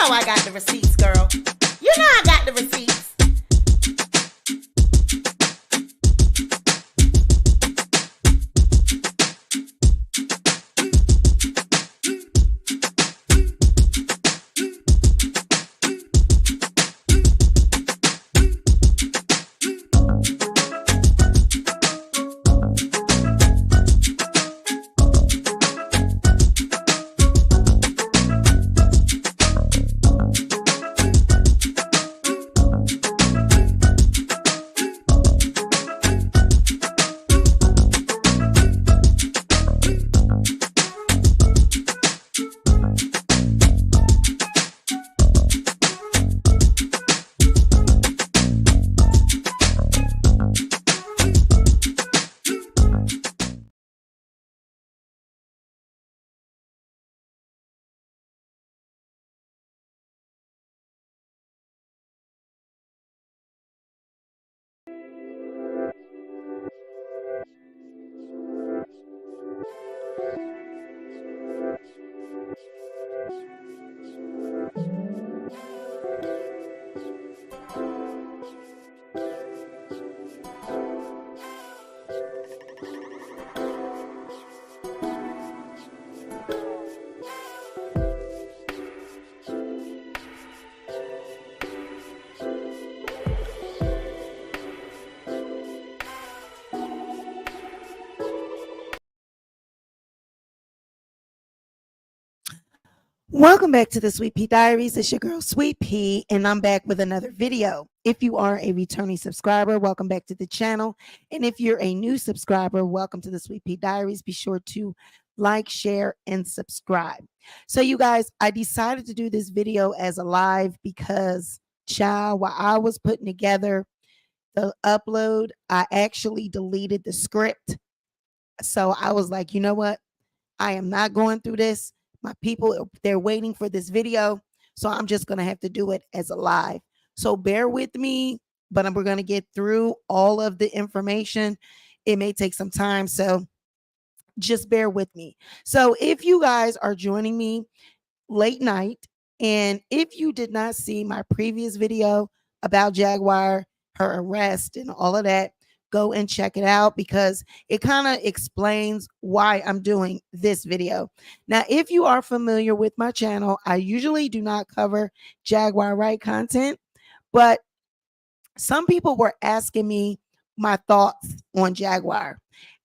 know I got the receipts, girl. You know I got the receipts. Welcome back to the Sweet Pea Diaries. It's your girl Sweet Pea, and I'm back with another video. If you are a returning subscriber, welcome back to the channel. And if you're a new subscriber, welcome to the Sweet Pea Diaries. Be sure to like, share, and subscribe. So you guys, I decided to do this video as a live because, child, while I was putting together the upload, I actually deleted the script. So I was like, you know what? I am not going through this. My people, they're waiting for this video. So I'm just going to have to do it as a live. So bear with me, but we're going to get through all of the information. It may take some time. So just bear with me. So if you guys are joining me late night, and if you did not see my previous video about Jaguar, her arrest and all of that, go and check it out because it kind of explains why I'm doing this video. Now, if you are familiar with my channel, I usually do not cover Jaguar Wright content, but some people were asking me my thoughts on Jaguar.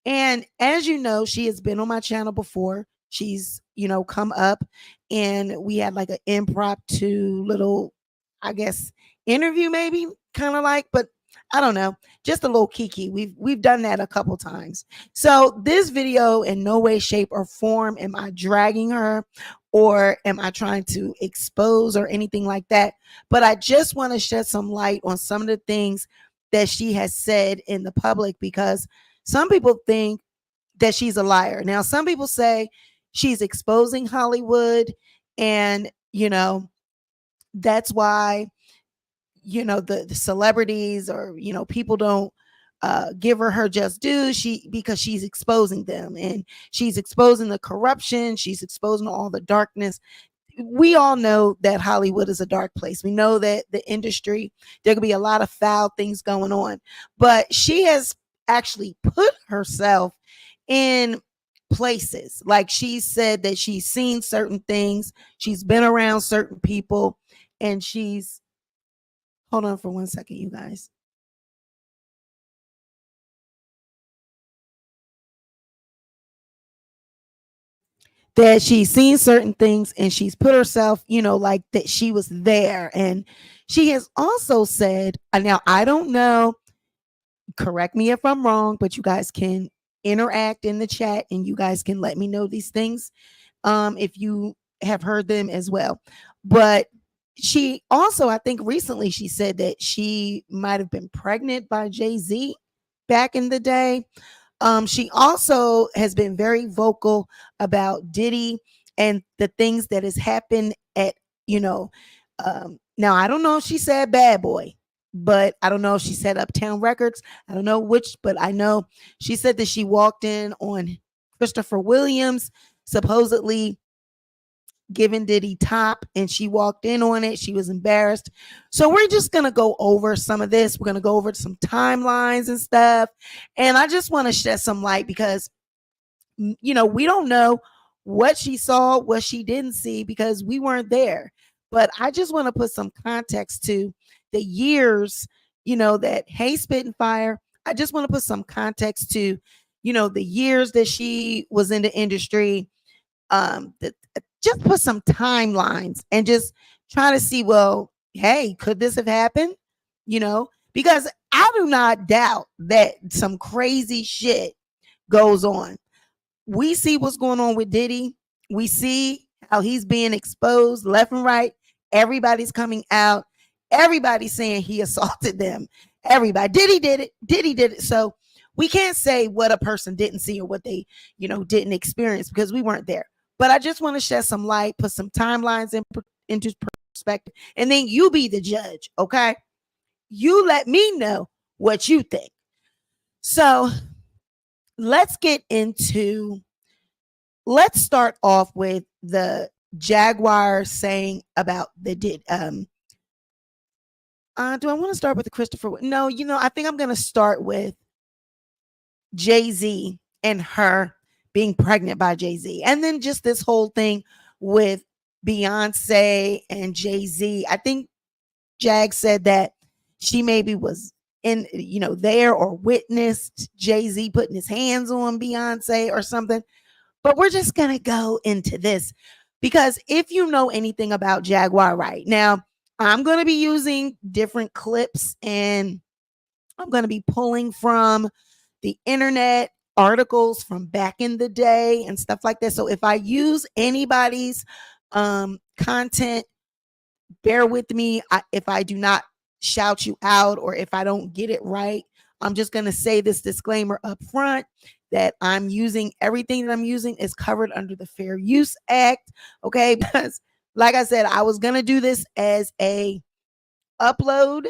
And as you know, she has been on my channel before. She's, come up and we had like an impromptu little, I guess, interview maybe kind of like, but I don't know, just a little kiki. We've done that a couple times. So this video in no way, shape, or form am I dragging her or am I trying to expose or anything like that. But I just want to shed some light on some of the things that she has said in the public because some people think that she's a liar. Now, some people say she's exposing Hollywood and, that's why the celebrities or people don't give her just due because she's exposing them and she's exposing the corruption, she's exposing all the darkness. We all know that Hollywood is a dark place. We know that the industry, there could be a lot of foul things going on, but she has actually put herself in places. Like she said that she's seen certain things, she's been around certain people, and she's hold on for 1 second, you guys. That she's seen certain things and she's put herself, like that she was there. And she has also said, now I don't know, correct me if I'm wrong, but you guys can interact in the chat and you guys can let me know these things if you have heard them as well. But she also, I think recently she said that she might have been pregnant by Jay Z back in the day. She also has been very vocal about Diddy and the things that has happened at, now I don't know if she said Bad Boy, but I don't know if she said Uptown Records. I don't know which, but I know she said that she walked in on Christopher Williams supposedly giving Diddy top, and she walked in on it. She was embarrassed. So we're just going to go over some of this. We're going to go over some timelines and stuff. And I just want to shed some light because, you know, we don't know what she saw, what she didn't see because we weren't there. But I just want to put some context to the years, you know, that Hey Spitting Fire. I just want to put some context to, you know, the years that she was in the industry. Just put some timelines and just try to see, well, hey, could this have happened? You know, because I do not doubt that some crazy shit goes on. We see what's going on with Diddy. We see how he's being exposed left and right. Everybody's coming out. Everybody's saying he assaulted them. Everybody. Diddy did it. Diddy did it. So we can't say what a person didn't see or what they, you know, didn't experience because we weren't there. But I just want to shed some light, put some timelines into perspective, and then you be the judge, okay? You let me know what you think. So let's start off with the Jaguar saying about the do I want to start with the Christopher? No, you know, I think I'm going to start with Jay Z and her being pregnant by Jay Z. And then just this whole thing with Beyonce and Jay Z. I think Jag said that she maybe was in, you know, there or witnessed Jay Z putting his hands on Beyonce or something. But we're just going to go into this because if you know anything about Jaguar Wright, now I'm going to be using different clips and I'm going to be pulling from the internet articles from back in the day and stuff like that. So if I use anybody's content, bear with me. If I do not shout you out or if I don't get it right, I'm just going to say this disclaimer up front that I'm using everything that I'm using is covered under the Fair Use Act. Okay. Because like I said, I was going to do this as a upload,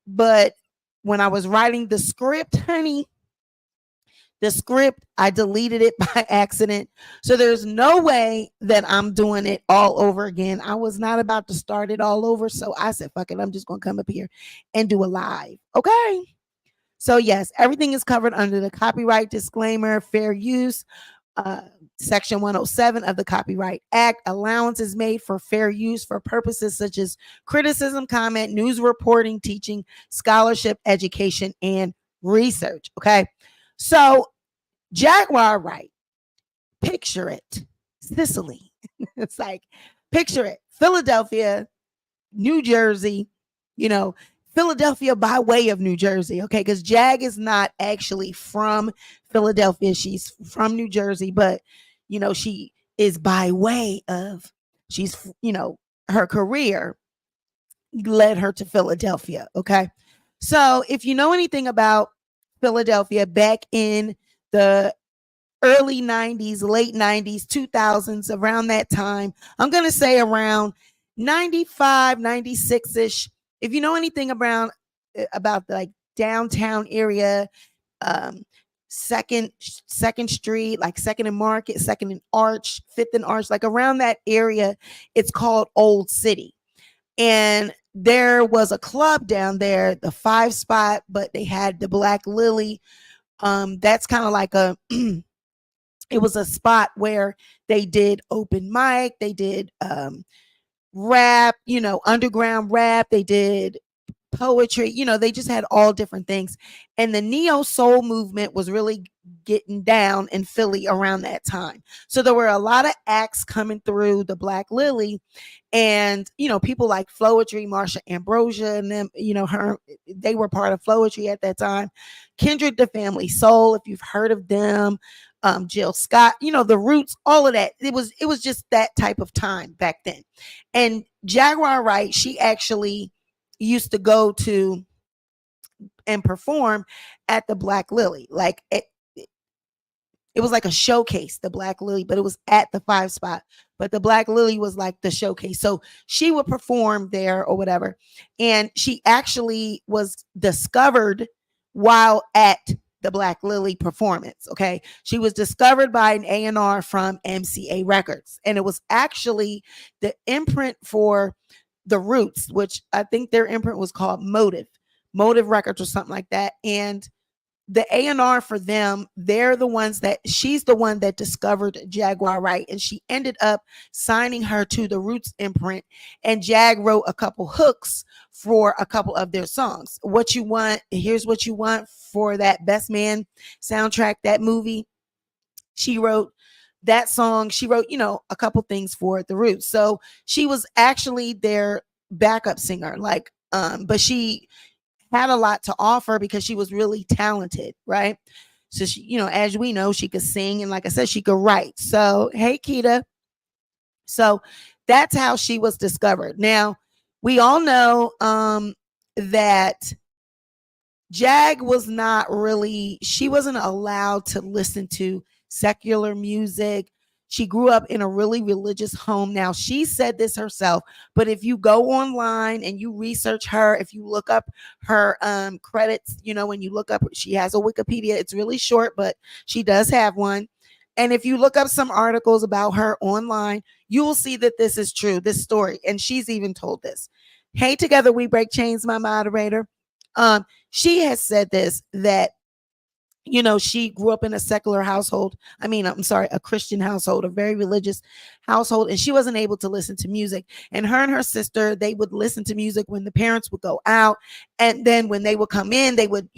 but when I was writing the script, honey, the script, I deleted it by accident. So there's no way that I'm doing it all over again. I was not about to start it all over. So I said, fuck it. I'm just going to come up here and do a live. Okay. So yes, everything is covered under the copyright disclaimer, fair use, Section 107 of the Copyright Act. Allowance is made for fair use for purposes such as criticism, comment, news reporting, teaching, scholarship, education, and research. Okay. So Jaguar Wright, picture it, Sicily. It's like, picture it, Philadelphia, New Jersey, you know, Philadelphia by way of New Jersey, okay? Because Jag is not actually from Philadelphia. She's from New Jersey, but, you know, she is by way of, she's, you know, her career led her to Philadelphia, okay? So if you know anything about Philadelphia back in the early 90s, late 90s, 2000s, around that time, I'm going to say around 95, 96-ish. If you know anything about the like downtown area, second Street, like Second and Market, Second and Arch, Fifth and Arch, like around that area, it's called Old City. And there was a club down there, the 5 Spot, but they had the Black Lily. That's kind of like a it was a spot where they did open mic, they did rap, you know, underground rap, they did poetry, you know, they just had all different things. And the neo soul movement was really getting down in Philly around that time. So there were a lot of acts coming through the Black Lily, and, you know, people like Floetry, Marsha Ambrosia, and them, you know, they were part of Floetry at that time. Kindred the Family Soul, if you've heard of them, Jill Scott, you know, the Roots, all of that. It was just that type of time back then. And Jaguar Wright, she actually used to go to and perform at the Black Lily. Like it was like a showcase, the Black Lily, but it was at the 5 Spot. But the Black Lily was like the showcase. So she would perform there or whatever. And she actually was discovered while at the Black Lily performance. Okay. She was discovered by an A&R from MCA Records. And it was actually the imprint for the Roots, which I think their imprint was called Motive Records or something like that. And the A&R for them, they're the ones that she's the one that discovered Jaguar Wright, and she ended up signing her to the Roots imprint. And Jag wrote a couple hooks for a couple of their songs. What You Want, Here's What You Want, for that Best Man soundtrack, that movie. She wrote that song. She wrote, a couple things for the Roots. So she was actually their backup singer, but she had a lot to offer because she was really talented, right? So she, as we know, she could sing, and like I said, she could write. So, hey, Keita. So that's how she was discovered. Now, we all know that Jag was not really, she wasn't allowed to listen to secular music. She grew up in a really religious home. Now, she said this herself, but if you go online and you research her, if you look up her credits, when you look up, she has a Wikipedia. It's really short, but she does have one. And if you look up some articles about her online, you will see that this is true, this story. And she's even told this. Hey, Together We Break Chains, my moderator. She has said this, that she grew up in a secular household. A Christian household, a very religious household. And she wasn't able to listen to music. And her sister, they would listen to music when the parents would go out. And then when they would come in, they would,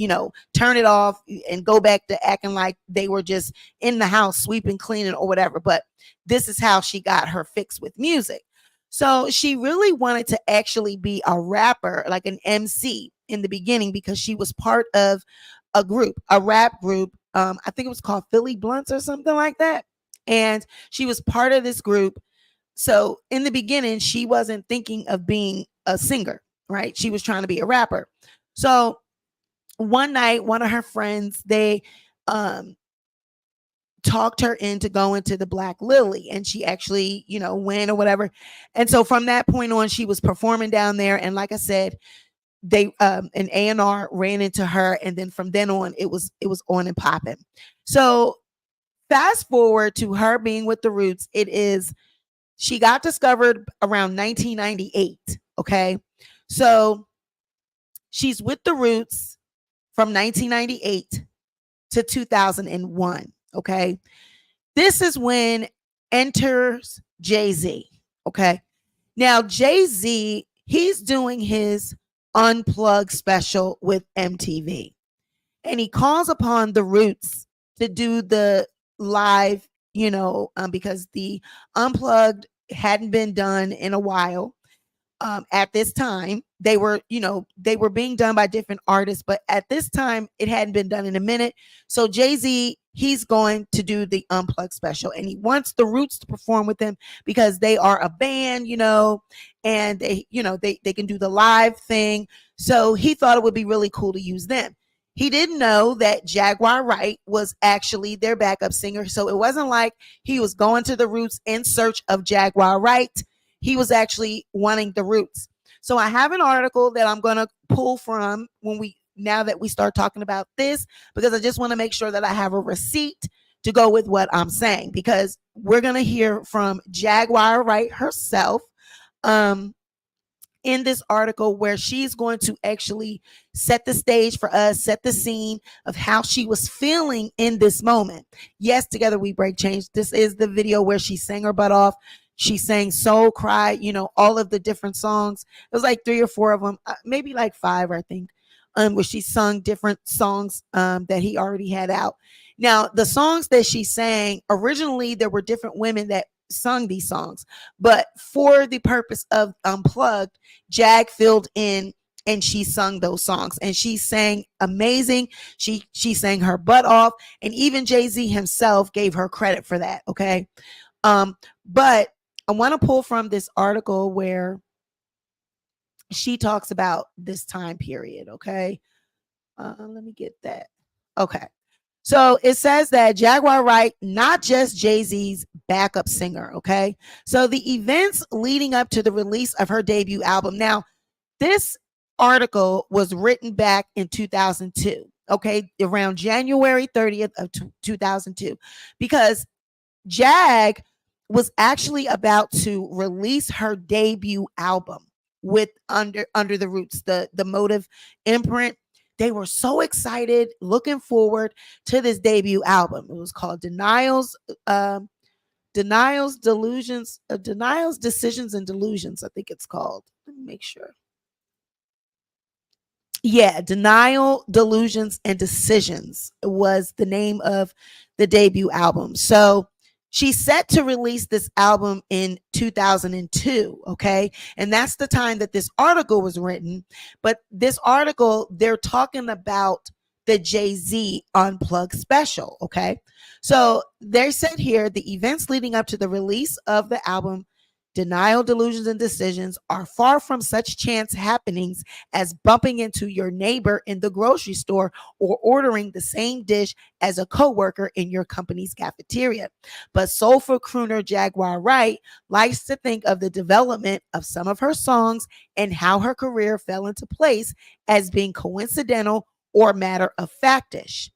turn it off and go back to acting like they were just in the house, sweeping, cleaning, or whatever. But this is how she got her fix with music. So she really wanted to actually be a rapper, like an MC in the beginning, because she was part of a rap group. I think it was called Philly Blunts or something like that. And she was part of this group. So in the beginning, she wasn't thinking of being a singer, right? She was trying to be a rapper. So one night, one of her friends, they talked her into going to the Black Lily, and she actually, went or whatever. And so from that point on, she was performing down there. And like I said, they an A&R ran into her, and then from then on it was on and popping. So fast forward to her being with the Roots, she got discovered around 1998. Okay, so she's with the Roots from 1998 to 2001. Okay, this is when enters Jay Z. Okay, now Jay Z, he's doing his Unplugged special with MTV, and he calls upon the Roots to do the live, because the Unplugged hadn't been done in a while. At this time, they were being done by different artists, but at this time it hadn't been done in a minute. So Jay Z, he's going to do the Unplugged special, and he wants the Roots to perform with him because they are a band, and they can do the live thing. So he thought it would be really cool to use them. He didn't know that Jaguar Wright was actually their backup singer. So it wasn't like he was going to the Roots in search of Jaguar Wright. He was actually wanting the Roots. So I have an article that I'm going to pull from now that we start talking about this, because I just want to make sure that I have a receipt to go with what I'm saying, because we're going to hear from Jaguar Wright herself in this article, where she's going to actually set the stage for us, set the scene of how she was feeling in this moment. Yes, Together We Break Change. This is the video where she sang her butt off. She sang Soul Cry, all of the different songs. It was like 3 or 4 of them, maybe like 5, I think, where she sung different songs that he already had out. Now, the songs that she sang, originally there were different women that sung these songs, but for the purpose of Unplugged, Jag filled in and she sung those songs, and she sang amazing. She sang her butt off, and even Jay Z himself gave her credit for that. Okay. But I want to pull from this article where she talks about this time period. Okay. Let me get that. Okay. So it says that Jaguar Wright, not just Jay Z's backup singer. Okay. So the events leading up to the release of her debut album. Now, this article was written back in 2002. okay, around January 30th of 2002, because Jag was actually about to release her debut album with Under the Roots, the Motive imprint. They were so excited, looking forward to this debut album. It was called Denials, Decisions, and Delusions. I think it's called. Let me make sure. Yeah, Denial, Delusions, and Decisions was the name of the debut album. So she's set to release this album in 2002. Okay. And that's the time that this article was written. But this article, they're talking about the Jay Z Unplugged special. Okay. So they said here the events leading up to the release of the album Denial, Delusions, and Decisions are far from such chance happenings as bumping into your neighbor in the grocery store or ordering the same dish as a coworker in your company's cafeteria. But soulful crooner Jaguar Wright likes to think of the development of some of her songs and how her career fell into place as being coincidental or matter of factish.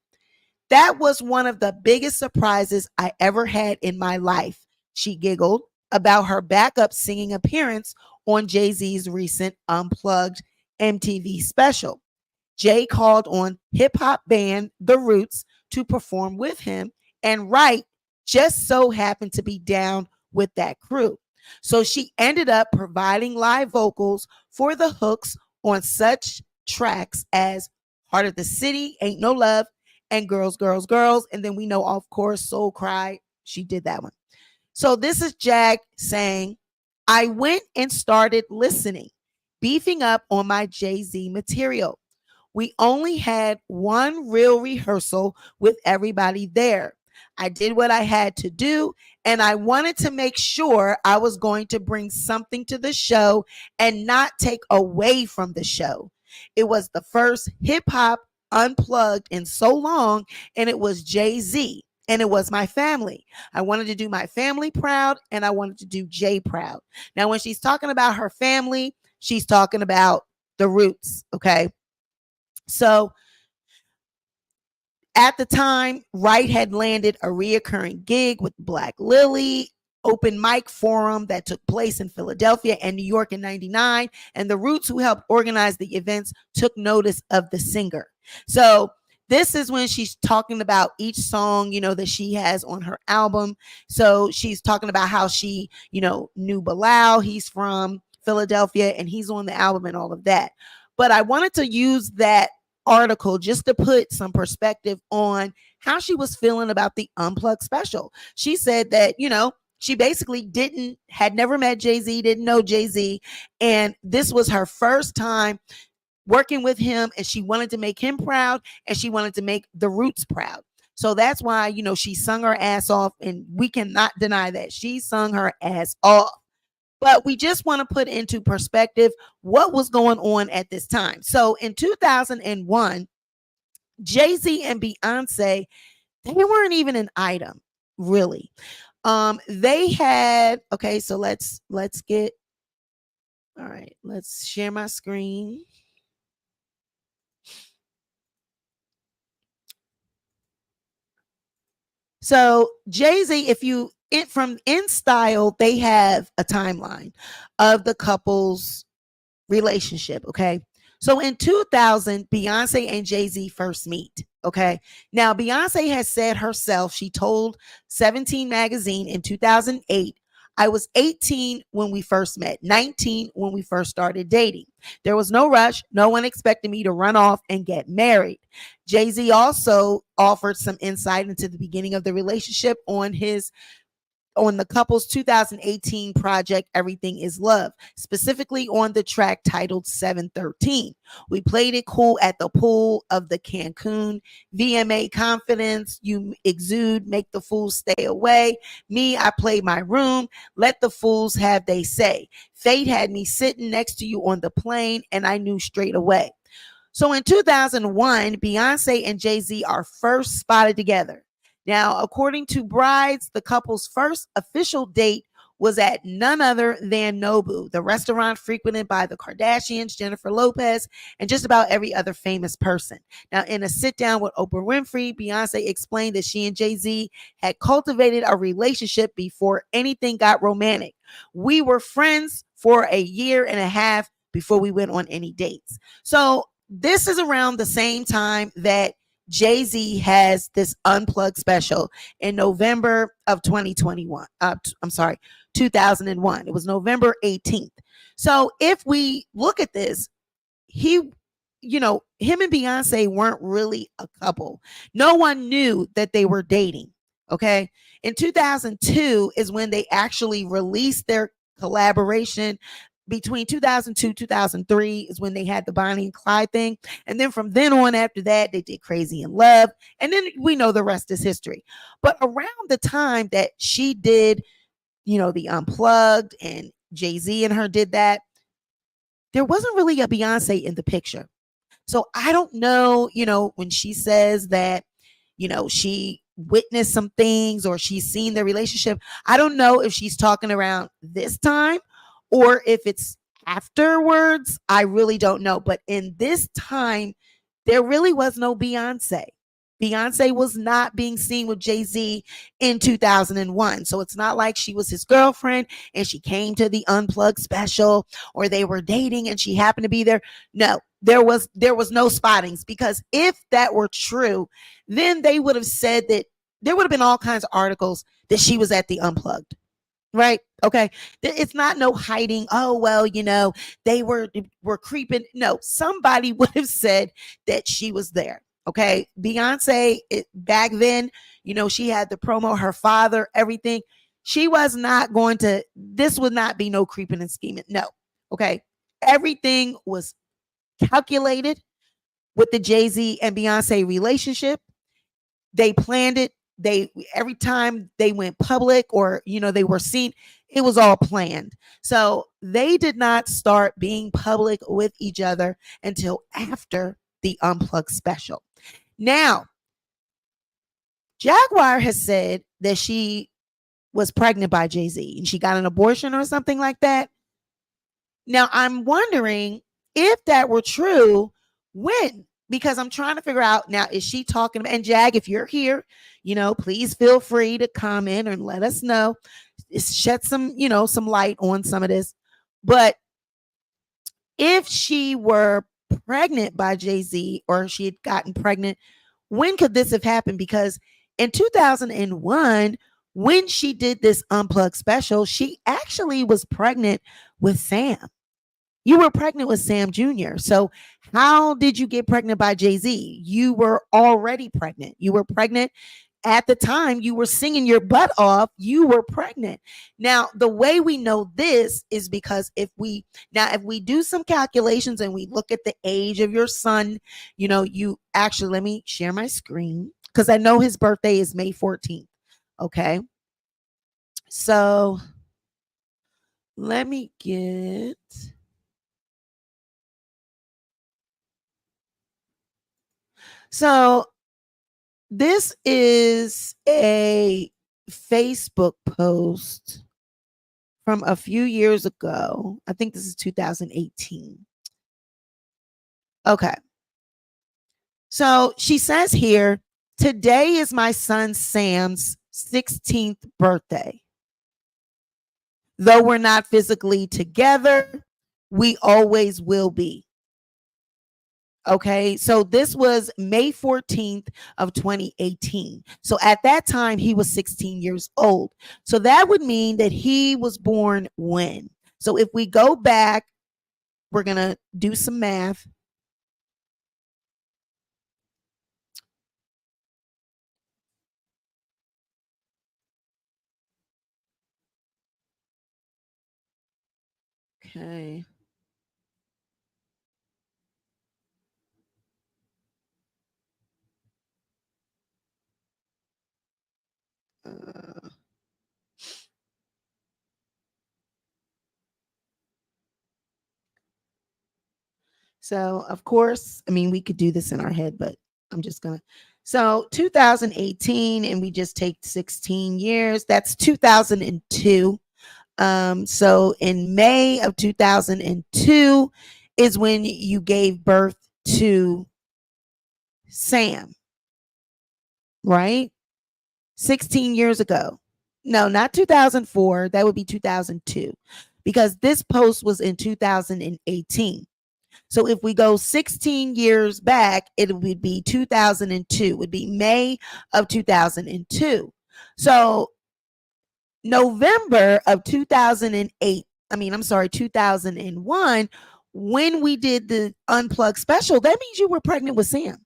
That was one of the biggest surprises I ever had in my life, she giggled about her backup singing appearance on Jay Z's recent Unplugged MTV special. Jay called on hip hop band The Roots to perform with him, and Wright just so happened to be down with that crew. So she ended up providing live vocals for the hooks on such tracks as Heart of the City, Ain't No Love, and Girls, Girls, Girls. And then we know, of course, Soul Cry. She did that one. So this is Jag saying, I went and started listening, beefing up on my Jay Z material. We only had one real rehearsal with everybody there. I did what I had to do, and I wanted to make sure I was going to bring something to the show and not take away from the show. It was the first hip hop unplugged in so long, and it was Jay Z. And it was my family. I wanted to do my family proud, and I wanted to do Jay proud. Now, when she's talking about her family, she's talking about the Roots. Okay. So at the time, Wright had landed a reoccurring gig with Black Lily open mic forum that took place in Philadelphia and New York in 99. And the Roots, who helped organize the events, took notice of the singer. So this is when she's talking about each song, that she has on her album. So she's talking about how she, knew Bilal. He's from Philadelphia and he's on the album and all of that. But I wanted to use that article just to put some perspective on how she was feeling about the Unplugged special. She said that, she basically had never met Jay Z, didn't know Jay Z. And this was her first time working with him, and she wanted to make him proud, and she wanted to make the Roots proud. So that's why, she sung her ass off, and we cannot deny that. She sung her ass off. But we just want to put into perspective what was going on at this time. So in 2001, Jay Z and Beyonce, they weren't even an item, really. They had, okay, so let's get, all right, let's share my screen. So Jay Z, from In Style, they have a timeline of the couple's relationship. Okay. So in 2000, Beyonce and Jay Z first meet. Okay. Now, Beyonce has said herself, she told 17 magazine in 2008, I was 18 when we first met, 19 when we first started dating. There was no rush. No one expected me to run off and get married. Jay Z also offered some insight into the beginning of the relationship on the couple's 2018 project, Everything Is Love, specifically on the track titled 713. We played it cool at the pool of the Cancun VMA confidence. You exude, make the fools stay away. Me, I play my room. Let the fools have they say. Fate had me sitting next to you on the plane, and I knew straight away. So in 2001, Beyonce and Jay Z are first spotted together. Now, according to Brides, the couple's first official date was at none other than Nobu, the restaurant frequented by the Kardashians, Jennifer Lopez, and just about every other famous person. Now, in a sit down with Oprah Winfrey, Beyonce explained that she and Jay Z had cultivated a relationship before anything got romantic. We were friends for a year and a half before we went on any dates. So, this is around the same time that Jay Z has this unplugged special in November of 2021. I'm sorry, 2001. It was November 18th. So if we look at this, him and Beyonce weren't really a couple. No one knew that they were dating. Okay. In 2002 is when they actually released their collaboration. Between 2002 2003 is when they had the Bonnie and Clyde thing, and then from then on after that they did Crazy in Love, and then we know the rest is history. But around the time that she did the Unplugged, and Jay Z and her did that, there wasn't really a Beyonce in the picture. So I don't know, when she says that, she witnessed some things or she's seen the relationship, I don't know if she's talking around this time or if it's afterwards. I really don't know. But in this time, there really was no Beyonce. Beyonce was not being seen with Jay Z in 2001. So it's not like she was his girlfriend and she came to the Unplugged special, or they were dating and she happened to be there. No, there was no spottings, because if that were true, then they would have said that there would have been all kinds of articles that she was at the Unplugged. Right. Okay. It's not no hiding. Oh, well, they were creeping. No, somebody would have said that she was there. Okay. Beyonce, back then, she had the promo, her father, everything. She was not going to, this would not be no creeping and scheming. No. Okay. Everything was calculated with the Jay Z and Beyonce relationship. They planned it. Every time they went public or they were seen, it was all planned. So they did not start being public with each other until after the Unplugged special. Now, Jaguar has said that she was pregnant by Jay Z and she got an abortion or something like that. Now, I'm wondering if that were true, when? Because I'm trying to figure out now, is she talking about, and Jag, if you're here, please feel free to comment and let us know. Shed some light on some of this. But if she were pregnant by Jay Z, or she had gotten pregnant, when could this have happened? Because in 2001, when she did this Unplugged special, she actually was pregnant with Sam. You were pregnant with Sam Jr. So how did you get pregnant by Jay Z? You were already pregnant. You were pregnant at the time you were singing your butt off. You were pregnant. Now, the way we know this is because if we do some calculations and we look at the age of your son, you actually, let me share my screen because I know his birthday is May 14th. Okay. So let me get. So this is a Facebook post from a few years ago. I think this is 2018. Okay. So she says here, today is my son Sam's 16th birthday. Though we're not physically together, we always will be. Okay, so this was May 14th of 2018. So at that time, he was 16 years old. So that would mean that he was born when? So if we go back, we're going to do some math. Okay. So, of course, I mean, we could do this in our head, but I'm just going to. So, 2018, and we just take 16 years. That's 2002. So in May of 2002 is when you gave birth to Sam, right? 16 years ago. No, not 2004. That would be 2002 because this post was in 2018. So if we go 16 years back, it would be 2002. It would be May of 2002. So November of 2008, I'm sorry, 2001, when we did the Unplugged special, that means you were pregnant with Sam.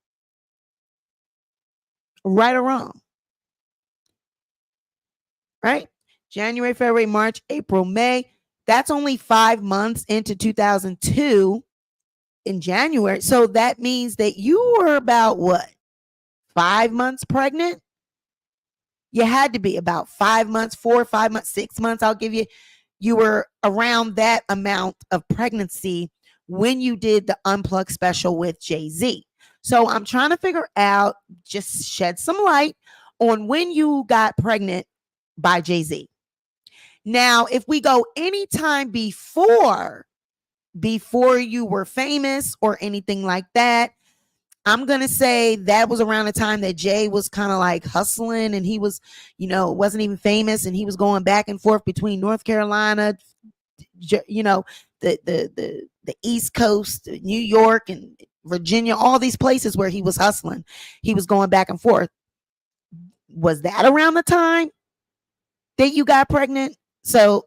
Right or wrong? Right? January, February, March, April, May. That's only 5 months into 2002 in January. So that means that you were about what? 5 months pregnant? You had to be about 5 months, 4 or 5 months, 6 months. I'll give you. You were around that amount of pregnancy when you did the Unplugged special with Jay Z. So I'm trying to figure out, just shed some light on when you got pregnant by Jay Z. Now, if we go anytime before you were famous or anything like that, I'm going to say that was around the time that Jay was kind of like hustling, and he was, wasn't even famous, and he was going back and forth between North Carolina, the East Coast, New York and Virginia, all these places where he was hustling. He was going back and forth. Was that around the time that you got pregnant? So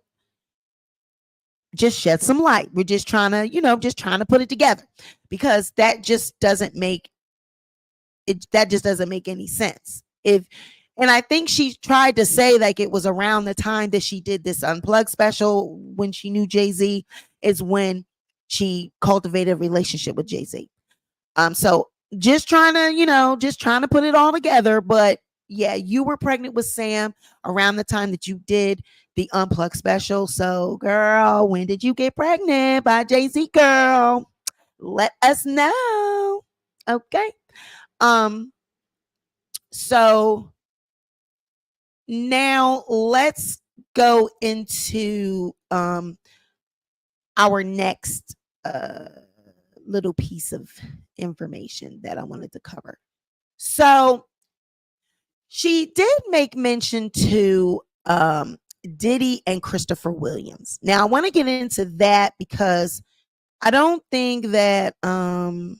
just shed some light. We're just trying to put it together, because that just doesn't make any sense. And I think she tried to say like it was around the time that she did this Unplugged special when she knew Jay Z is when she cultivated a relationship with Jay Z. So just trying to put it all together. But yeah, you were pregnant with Sam around the time that you did the Unplugged special. So girl, when did you get pregnant by Jay Z, girl? Let us know. Okay. So now let's go into our next little piece of information that I wanted to cover. So she did make mention to Diddy and Christopher Williams. Now I want to get into that because I don't think that I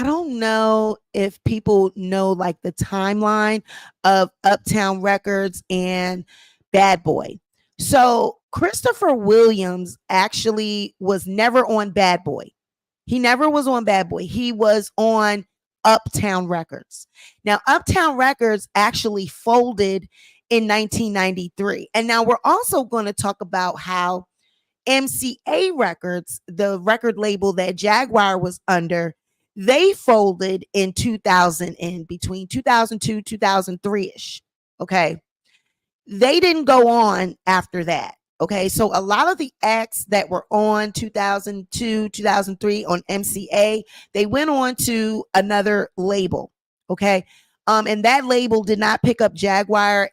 don't know if people know like the timeline of Uptown Records and Bad Boy. So Christopher Williams actually was never on Bad Boy. He never was on Bad Boy. He was on Uptown Records. Now, Uptown Records actually folded in 1993. And now we're also going to talk about how MCA Records, the record label that Jaguar was under, they folded in 2000 and between 2002 2003ish. Okay, they didn't go on after that. Okay, so a lot of the acts that were on 2002 2003 on MCA, they went on to another label. Okay, and that label did not pick up Jaguar.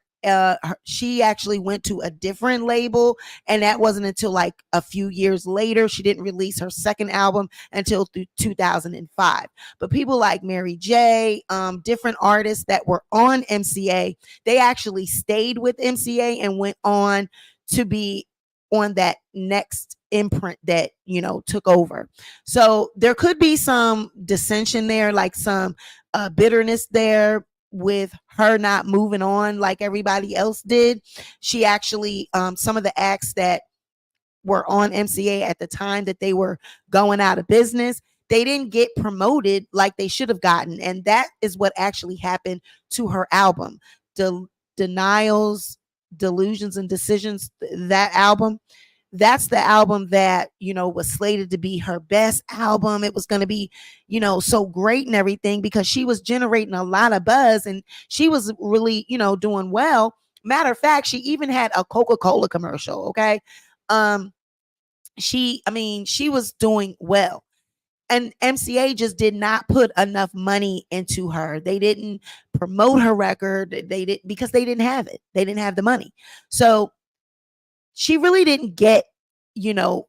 She actually went to a different label, and that wasn't until like a few years later. She didn't release her second album until 2005. But people like Mary J, different artists that were on MCA, they actually stayed with MCA and went on to be on that next imprint that took over. So there could be some dissension there, like some bitterness there with her not moving on like everybody else did. She actually some of the acts that were on MCA at the time that they were going out of business, they didn't get promoted like they should have gotten, and that is what actually happened to her album, Denials, Delusions and Decisions. That album, that's the album that was slated to be her best album. It was going to be so great and everything because she was generating a lot of buzz and she was really doing well. Matter of fact, she even had a Coca-Cola commercial. Okay, she was doing well. And MCA just did not put enough money into her. They didn't promote her record. They did because they didn't have it. They didn't have the money. So she really didn't get,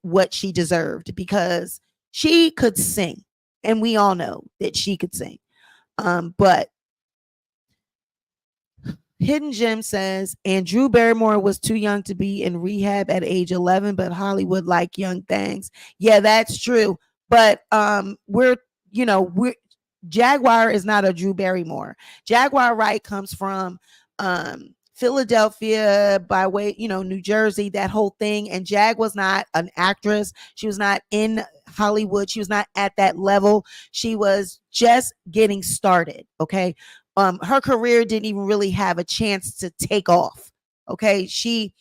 what she deserved because she could sing. And we all know that she could sing. But Hidden Gem says, and Drew Barrymore was too young to be in rehab at age 11, but Hollywood like young things. Yeah, that's true. But we're Jaguar is not a Drew Barrymore. Jaguar Wright comes from Philadelphia by way, New Jersey, that whole thing. And Jag was not an actress. She was not in Hollywood. She was not at that level. She was just getting started. Okay. Her career didn't even really have a chance to take off. Okay. She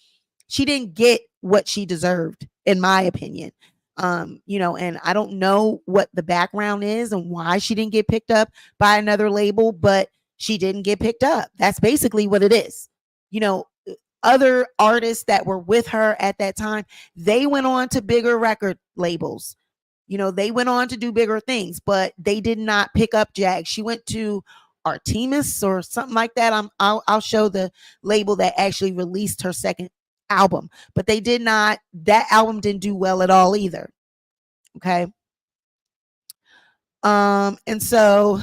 didn't get what she deserved, in my opinion. And I don't know what the background is and why she didn't get picked up by another label, but she didn't get picked up. That's basically what it is. Other artists that were with her at that time, they went on to bigger record labels. They went on to do bigger things, but they did not pick up Jag. She went to Artemis or something like that. I'll show the label that actually released her second album, but that album didn't do well at all either. Okay. And so,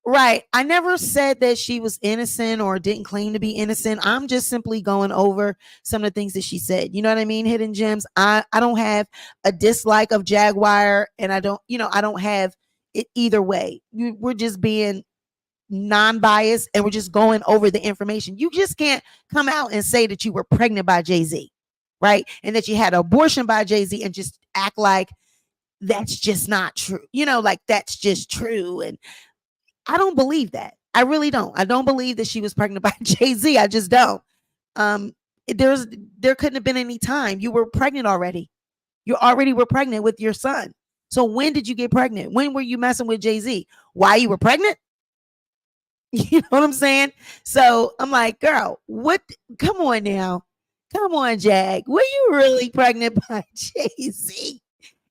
right. I never said that she was innocent or didn't claim to be innocent. I'm just simply going over some of the things that she said. You know what I mean? Hidden Gems. I don't have a dislike of Jaguar, and I don't have it either way. We're just being non-biased and we're just going over the information. You just can't come out and say that you were pregnant by Jay Z, right? And that you had an abortion by Jay Z and just act like that's just not true. Like that's just true. And I don't believe that. I really don't. I don't believe that she was pregnant by Jay Z. I just don't. There couldn't have been any time. You were pregnant already. You already were pregnant with your son. So when did you get pregnant? When were you messing with Jay Z? Why you were pregnant? You know what I'm saying? So I'm like, girl, what? Come on now. Come on, Jag. Were you really pregnant by Jay Z?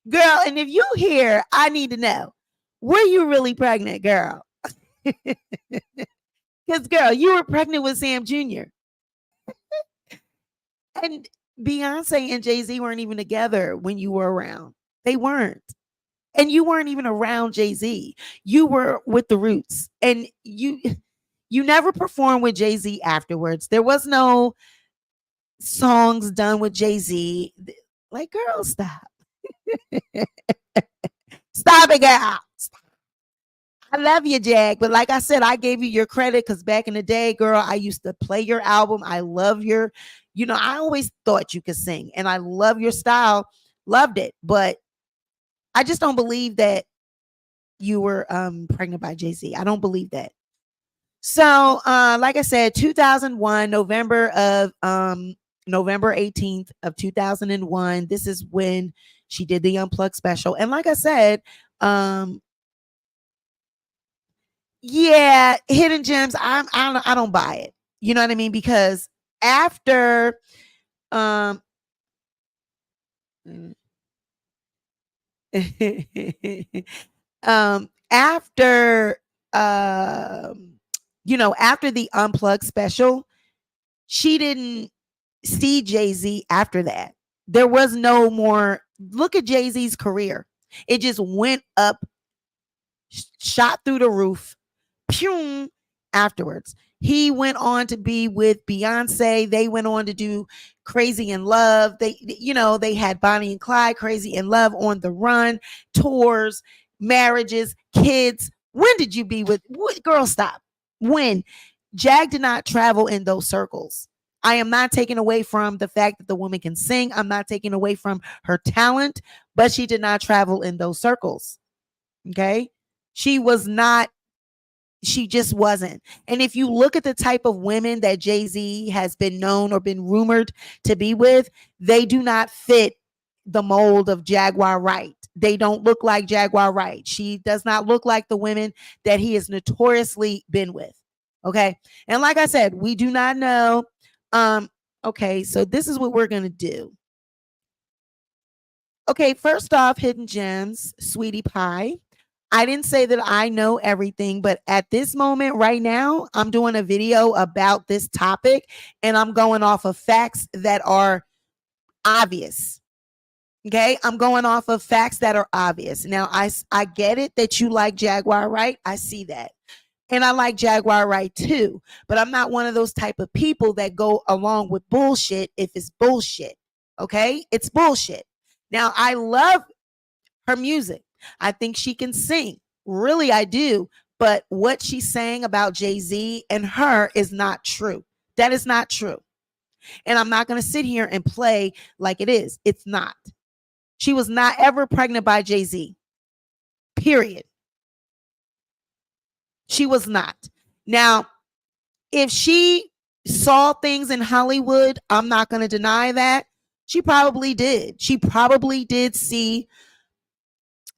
Girl, and if you hear, I need to know. Were you really pregnant, girl? Because, girl, you were pregnant with Sam Jr. And Beyonce and Jay Z weren't even together when you were around. They weren't. And you weren't even around Jay Z. You were with the Roots. And you never performed with Jay Z afterwards. There was no songs done with Jay Z. Like, girl, stop. Stop it, girl. Stop. I love you, Jag. But like I said, I gave you your credit because back in the day, girl, I used to play your album. I love I always thought you could sing and I love your style. Loved it. But I just don't believe that you were pregnant by Jay Z. I don't believe that. So, like I said, 2001, November 18th of 2001. This is when she did the Unplugged special. And like I said, yeah, Hidden Gems. I don't buy it. You know what I mean? Because after after after the Unplugged special, she didn't see Jay Z after that. There was no more. Look at Jay Z's career. It just went up, shot through the roof, pew, afterwards. He went on to be with Beyonce. They went on to do Crazy in Love. They had Bonnie and Clyde, Crazy in Love, On the Run, tours, marriages, kids. When did you be with girl? Stop. When? Jag did not travel in those circles. I am not taking away from the fact that the woman can sing. I'm not taking away from her talent, but she did not travel in those circles. Okay. She just wasn't. And if you look at the type of women that Jay Z has been known or been rumored to be with, they do not fit the mold of Jaguar Wright. They don't look like Jaguar Wright. She does not look like the women that he has notoriously been with. Okay. And like I said, we do not know. Okay. So this is what we're going to do. Okay, first off, Hidden Gems, Sweetie Pie. I didn't say that I know everything, but at this moment right now, I'm doing a video about this topic and I'm going off of facts that are obvious. Okay, I'm going off of facts that are obvious. Now, I get it that you like Jaguar Wright. I see that. And I like Jaguar Wright too, but I'm not one of those type of people that go along with bullshit if it's bullshit. Okay? It's bullshit. Now, I love her music. I think she can sing. Really, I do. But what she's saying about Jay Z and her is not true. That is not true. And I'm not going to sit here and play like it is. It's not. She was not ever pregnant by Jay Z. Period. She was not. Now, if she saw things in Hollywood, I'm not going to deny that. She probably did. She probably did see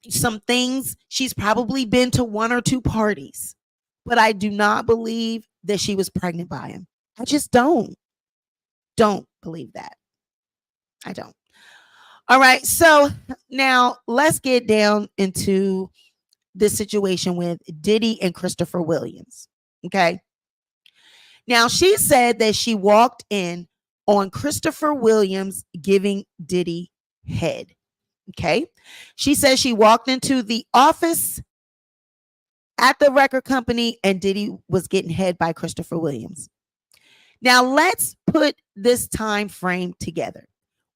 some things. She's probably been to one or two parties, but I do not believe that she was pregnant by him. I just don't believe that. I don't. All right. So now let's get down into this situation with Diddy and Christopher Williams. Okay. Now she said that she walked in on Christopher Williams giving Diddy head. Okay. She says she walked into the office at the record company and Diddy was getting head by Christopher Williams. Now let's put this time frame together.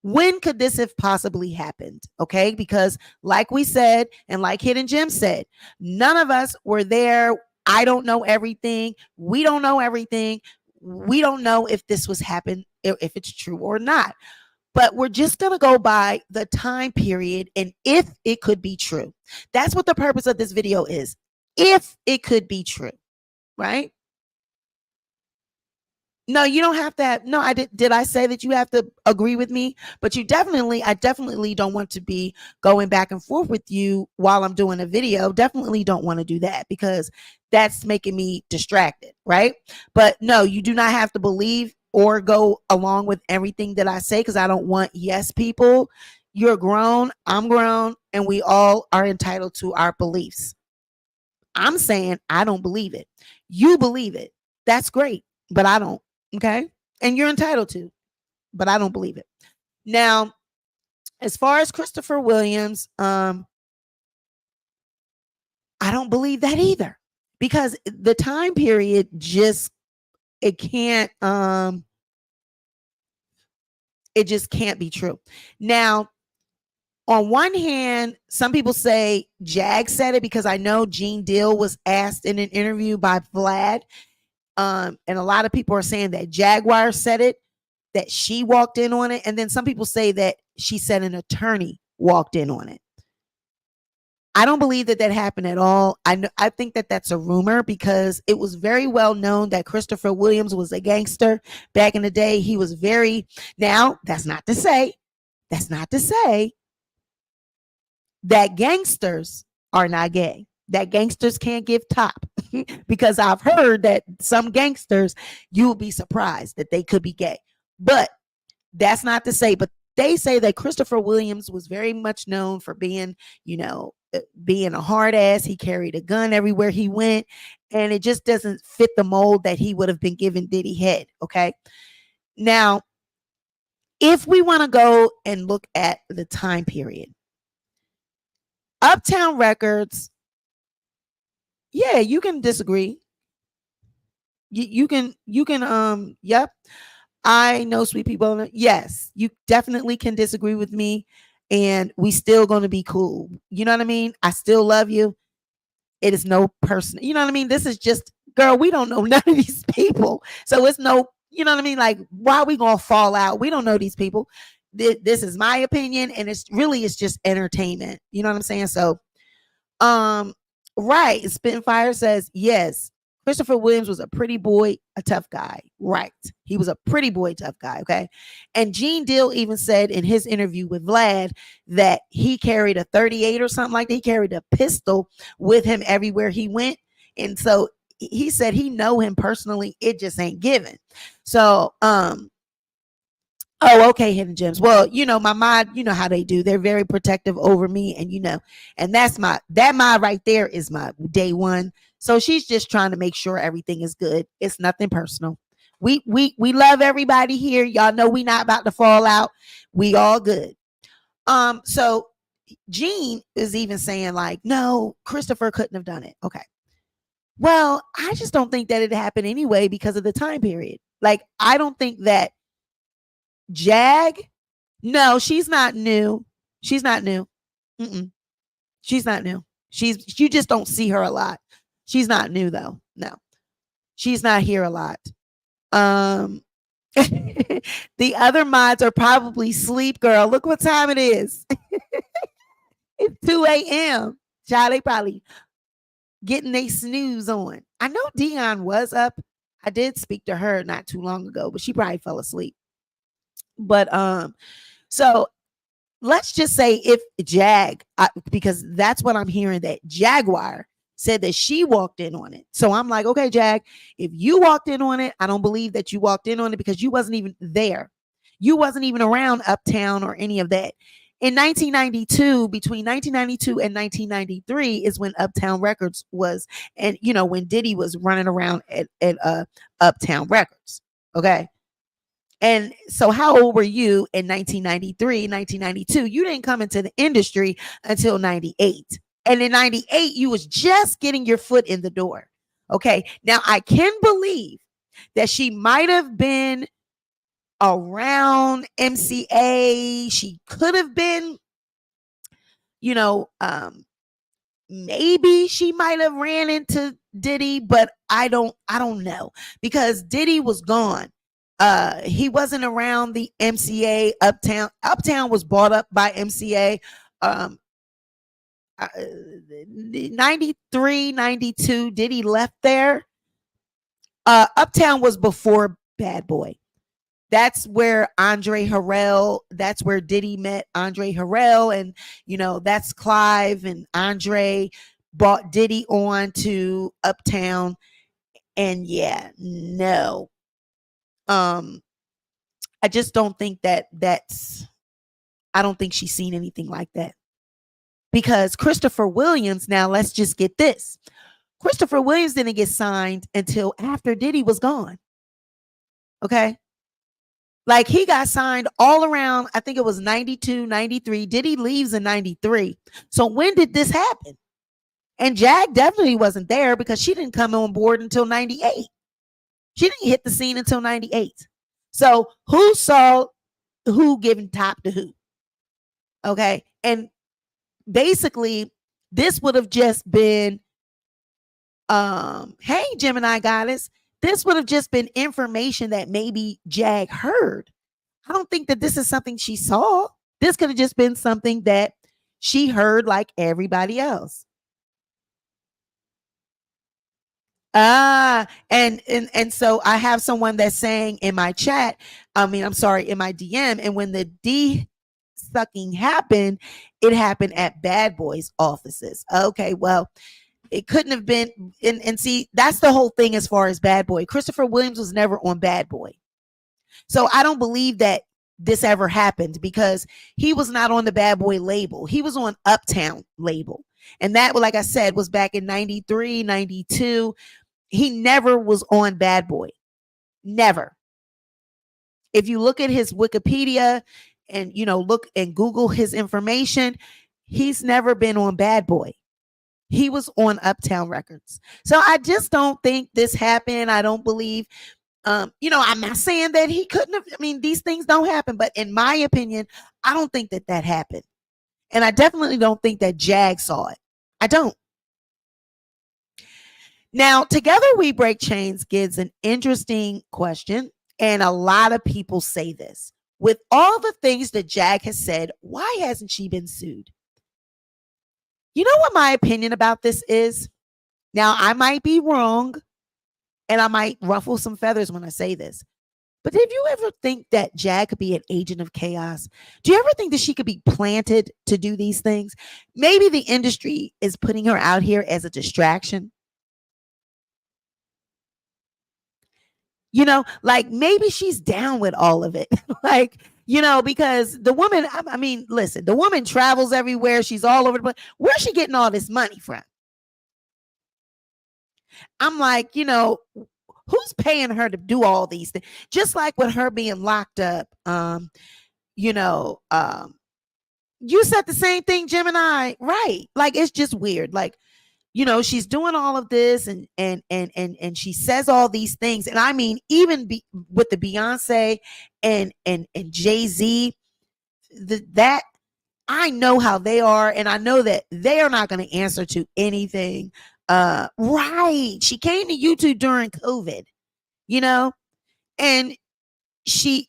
When could this have possibly happened? Okay, because like we said, and like Hidden Gem said, none of us were there. I don't know everything. We don't know everything. We don't know if this was happened, if it's true or not. But we're just going to go by the time period and if it could be true. That's what the purpose of this video is. If it could be true, right? No, you don't have to have, no, I did I say that you have to agree with me? But I definitely don't want to be going back and forth with you while I'm doing a video. Definitely don't want to do that because that's making me distracted, right? But no, you do not have to believe or go along with everything that I say because I don't want yes people. You're grown, I'm grown, and we all are entitled to our beliefs. I'm saying I don't believe it. You believe it. That's great, but I don't. Okay. And you're entitled to, but I don't believe it. Now, as far as Christopher Williams, I don't believe that either because the time period it just can't be true. Now, on one hand, some people say Jag said it because I know Gene Deal was asked in an interview by Vlad. And a lot of people are saying that Jaguar said it, that she walked in on it. And then some people say that she said an attorney walked in on it. I don't believe that happened at all. I think that that's a rumor because it was very well known that Christopher Williams was a gangster back in the day. He was now that's not to say that gangsters are not gay, that gangsters can't give top. Because I've heard that some gangsters, you will be surprised that they could be gay. But that's not to say, but they say that Christopher Williams was very much known for being, being a hard ass. He carried a gun everywhere he went. And it just doesn't fit the mold that he would have been giving Diddy head. Okay. Now, if we want to go and look at the time period, Uptown Records, yeah, you can disagree. You can, yep. I know sweet people. Yes, you definitely can disagree with me and we still going to be cool. You know what I mean? I still love you. It is no person. You know what I mean? This is just, girl, we don't know none of these people. So it's no, you know what I mean? Like, why are we going to fall out? We don't know these people. This is my opinion. And it's just entertainment. You know what I'm saying? So, right. Spitfire says, yes, Christopher Williams was a pretty boy, a tough guy. Right. He was a pretty boy, tough guy. Okay. And Gene Deal even said in his interview with Vlad that he carried a 38 or something like that. He carried a pistol with him everywhere he went. And so he said he know him personally. It just ain't given. So, Oh, okay, hidden gems. Well, my mod, you know how they do. They're very protective over me, and and that mod right there is my day one. So she's just trying to make sure everything is good. It's nothing personal. We love everybody here. Y'all know we not about to fall out. We all good. So Gene is even saying like, no, Christopher couldn't have done it. Okay. Well, I just don't think that it happened anyway because of the time period. Like, I don't think that Jag, no, she's not new. She's not new. Mm-mm. She's not new. You just don't see her a lot. She's not new though. No, she's not here a lot. Um, the other mods are probably sleep, girl. Look what time it is. It's 2 a.m. Child, they probably getting they snooze on. I know Dion was up. I did speak to her not too long ago, but she probably fell asleep. But so let's just say if because that's what I'm hearing, that Jaguar said that she walked in on it. So I'm like, okay, Jag, if you walked in on it, I don't believe that you walked in on it because you wasn't even there. You wasn't even around Uptown or any of that. In 1992, between 1992 and 1993 is when Uptown Records was, and when Diddy was running around at Uptown Records. Okay. And so how old were you in 1993, 1992? You didn't come into the industry until 98. And in 98, you was just getting your foot in the door. Okay. Now I can believe that she might have been around MCA. She could have been, maybe she might have ran into Diddy, but I don't know, because Diddy was gone. He wasn't around the MCA. Uptown was bought up by MCA. 93, 92, Diddy left there. Uptown was before Bad Boy. That's where Andre Harrell, that's where Diddy met Andre Harrell. And, that's Clive and Andre brought Diddy on to Uptown. And yeah, no. I just don't think I don't think she's seen anything like that. Because Christopher Williams, now let's just get this. Christopher Williams didn't get signed until after Diddy was gone. Okay. Like, he got signed all around, I think it was 92, 93. Diddy leaves in 93. So when did this happen? And Jag definitely wasn't there because she didn't come on board until 98. She didn't hit the scene until 98. So who saw who giving top to who? Okay. And basically, this would have just been, hey, Gemini Goddess, this would have just been information that maybe Jag heard. I don't think that this is something she saw. This could have just been something that she heard like everybody else. And so I have someone that's saying in my chat, in my DM, and when the D sucking happened, it happened at Bad Boy's offices. Okay, well, it couldn't have been. And see, that's the whole thing as far as Bad Boy. Christopher Williams was never on Bad Boy. So I don't believe that this ever happened because he was not on the Bad Boy label. He was on Uptown label. And that, like I said, was back in 93, 92. He never was on Bad Boy. Never. If you look at his Wikipedia and, look and Google his information, he's never been on Bad Boy. He was on Uptown Records. So I just don't think this happened. I don't believe, I'm not saying that he couldn't have. These things don't happen. But in my opinion, I don't think that happened. And I definitely don't think that Jag saw it. I don't. Now, Together We Break Chains gives an interesting question. And a lot of people say this. With all the things that Jag has said, why hasn't she been sued? You know what my opinion about this is? Now, I might be wrong, and I might ruffle some feathers when I say this. But did you ever think that Jag could be an agent of chaos? Do you ever think that she could be planted to do these things? Maybe the industry is putting her out here as a distraction. Like maybe she's down with all of it. Like Because the woman, I mean, listen, the woman travels everywhere. She's all over the place. Where's she getting all this money from? I'm like, who's paying her to do all these things? Just like with her being locked up, you know, you said the same thing, Gemini, right? Like, it's just weird. Like, she's doing all of this and she says all these things. And I mean, even with the Beyonce and Jay Z, that I know how they are, and I know that they are not going to answer to anything. Right. She came to YouTube during COVID, you know, and she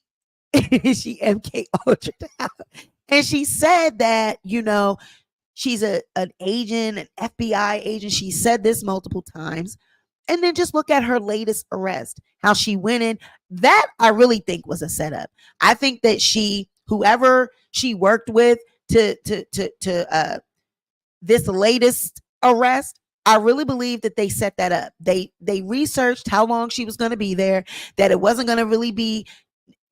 she MK Ultra out. And she said that, she's an agent, an FBI agent. She said this multiple times. And then just look at her latest arrest, how she went in. That I really think was a setup. I think that whoever she worked with to this latest arrest, I really believe that they set that up. They researched how long she was going to be there, that it wasn't going to really be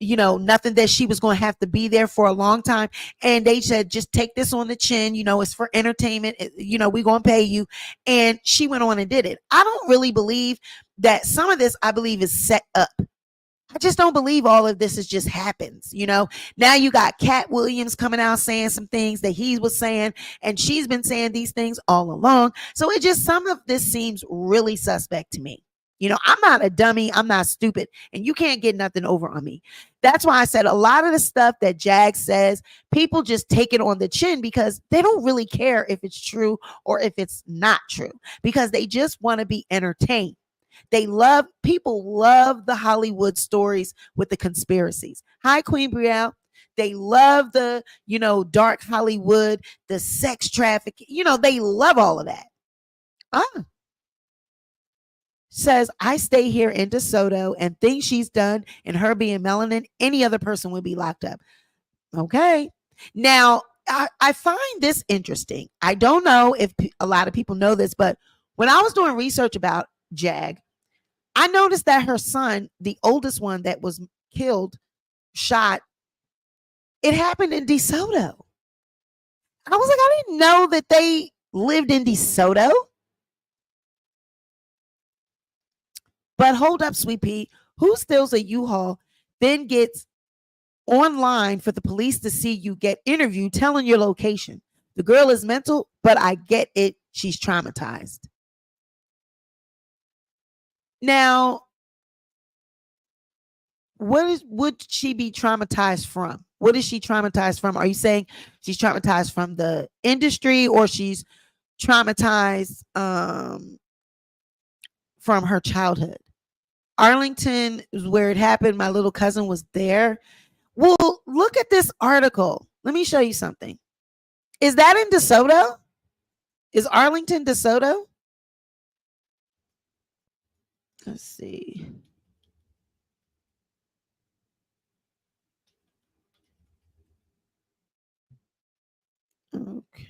nothing that she was going to have to be there for a long time. And they said, just take this on the chin. It's for entertainment. We're going to pay you. And she went on and did it. I don't really believe that some of this, I believe, is set up. I just don't believe all of this is just happens. Now you got Cat Williams coming out saying some things that he was saying, and she's been saying these things all along. So some of this seems really suspect to me. I'm not a dummy. I'm not stupid. And you can't get nothing over on me. That's why I said a lot of the stuff that Jag says, people just take it on the chin because they don't really care if it's true or if it's not true, because they just want to be entertained. People love the Hollywood stories with the conspiracies. Hi, Queen Brielle. They love the, dark Hollywood, the sex trafficking. They love all of that. Says, I stay here in DeSoto, and things she's done and her being melanin, any other person would be locked up. Okay. Now, I find this interesting. I don't know if a lot of people know this, but when I was doing research about Jag, I noticed that her son, the oldest one that was killed, shot, it happened in DeSoto. I was like, I didn't know that they lived in DeSoto. But hold up, Sweet Pea. Who steals a U-Haul, then gets online for the police to see you get interviewed telling your location? The girl is mental, but I get it. She's traumatized. Now, would she be traumatized from? What is she traumatized from? Are you saying she's traumatized from the industry, or she's traumatized from her childhood? Arlington is where it happened. My little cousin was there. Well, look at this article. Let me show you something. Is that in DeSoto? Is Arlington DeSoto? Let's see. Okay.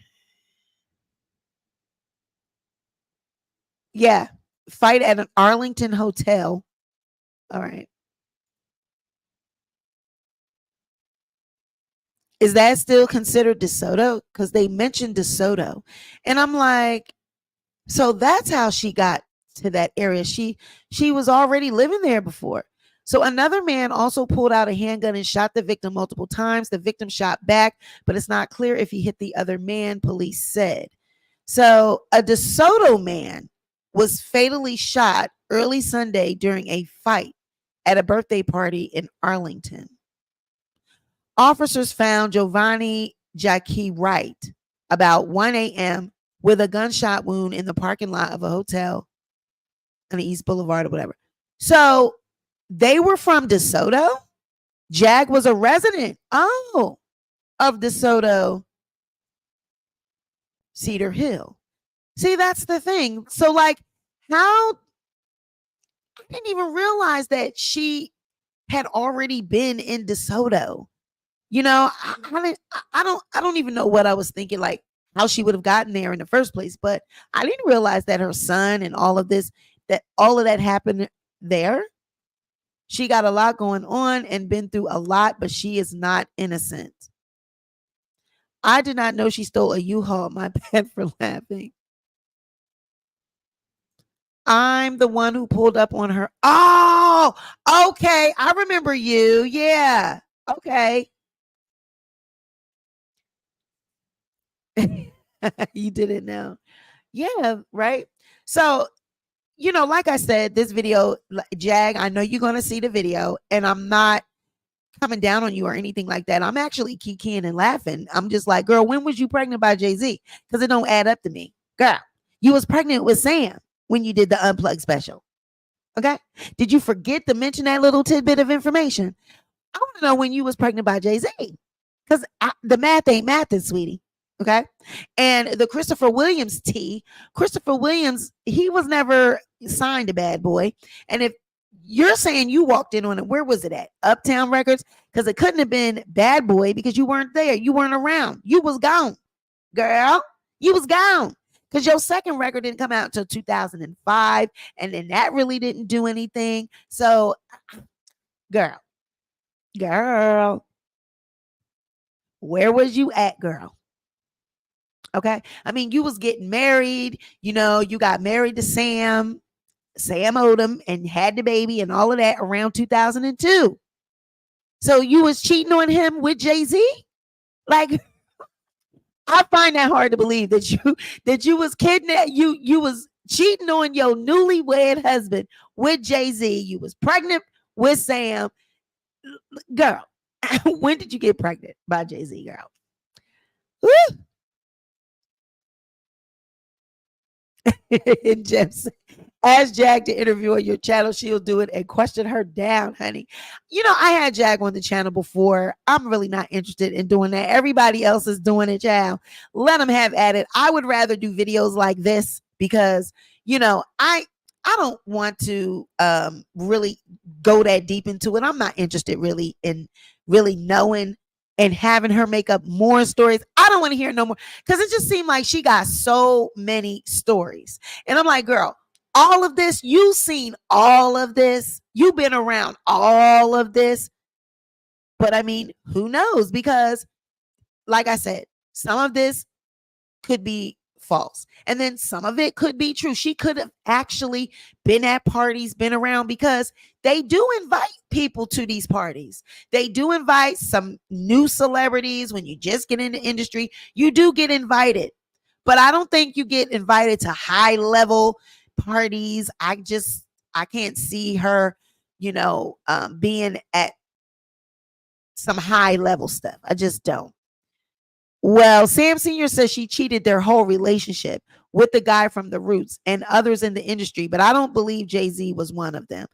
Yeah. Fight at an Arlington hotel. All right. Is that still considered DeSoto? Because they mentioned DeSoto. And I'm like, so that's how she got to that area. She was already living there before. So another man also pulled out a handgun and shot the victim multiple times. The victim shot back, but it's not clear if he hit the other man, police said. So a DeSoto man was fatally shot early Sunday during a fight at a birthday party in Arlington. Officers found Giovanni Jaguar Wright about 1 a.m. with a gunshot wound in the parking lot of a hotel on the East Boulevard or whatever. So they were from DeSoto. Jag was a resident, of DeSoto, Cedar Hill. See, that's the thing. So, like, how I didn't even realize that she had already been in DeSoto. I don't even know what I was thinking, like how she would have gotten there in the first place. But I didn't realize that her son and all of that happened there. She got a lot going on and been through a lot, but she is not innocent. I did not know she stole a U-Haul. My bad for laughing. I'm the one who pulled up on her. Oh, okay. I remember you. Yeah. Okay. You didn't know. Yeah, right. So, like I said, this video, Jag, I know you're going to see the video, and I'm not coming down on you or anything like that. I'm actually kikiing and laughing. I'm just like, girl, when was you pregnant by Jay Z? Because it don't add up to me. Girl, you was pregnant with Sam when you did the Unplugged special. Okay. Did you forget to mention that little tidbit of information? I want to know when you was pregnant by Jay Z. Because the math ain't mathing, sweetie. Okay. And the Christopher Williams Christopher Williams, he was never signed to Bad Boy. And if you're saying you walked in on it, where was it at? Uptown Records? Because it couldn't have been Bad Boy because you weren't there. You weren't around. You was gone, girl. You was gone. Because your second record didn't come out until 2005. And then that really didn't do anything. So, girl, where was you at, girl? Okay. I mean, you was getting married, you got married to Sam Odom, and had the baby and all of that around 2002. So you was cheating on him with Jay Z? Like, I find that hard to believe that you was kidnapped, you was cheating on your newlywed husband with Jay Z. You was pregnant with Sam. Girl, when did you get pregnant by Jay Z, girl? Woo! And Jeff said, ask Jag to interview on your channel. She'll do it, and question her down, honey. I had Jag on the channel before. I'm really not interested in doing that. Everybody else is doing it, child. Let them have at it. I would rather do videos like this because, I don't want to really go that deep into it. I'm not interested really in really knowing and having her make up more stories. I don't want to hear no more, because it just seemed like she got so many stories. And I'm like, girl, all of this, you've seen all of this. You've been around all of this. But I mean, who knows? Because like I said, some of this could be false. And then some of it could be true. She could have actually been at parties, been around, because they do invite people to these parties. They do invite some new celebrities. When you just get in the industry, you do get invited. But I don't think you get invited to high level parties. I can't see her, being at some high level stuff. I just don't. Well, Sam Sr. says she cheated their whole relationship with the guy from the Roots and others in the industry, but I don't believe Jay Z was one of them.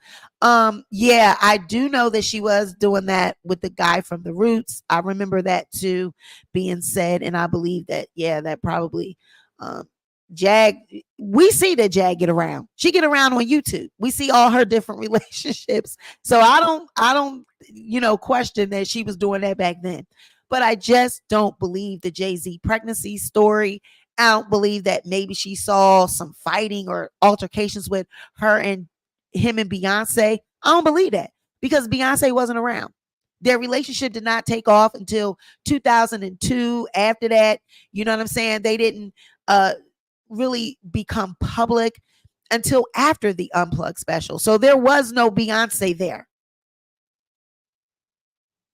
Yeah, I do know that she was doing that with the guy from the Roots. I remember that too being said, and I believe that, yeah, that probably Jag, we see that Jag get around. She get around on YouTube. We see all her different relationships. So I don't, question that she was doing that back then. But I just don't believe the Jay Z pregnancy story. I don't believe that maybe she saw some fighting or altercations with her and him and Beyonce. I don't believe that, because Beyonce wasn't around. Their relationship did not take off until 2002. After that, you know what I'm saying? They didn't really become public until after the Unplugged special. So there was no Beyonce there.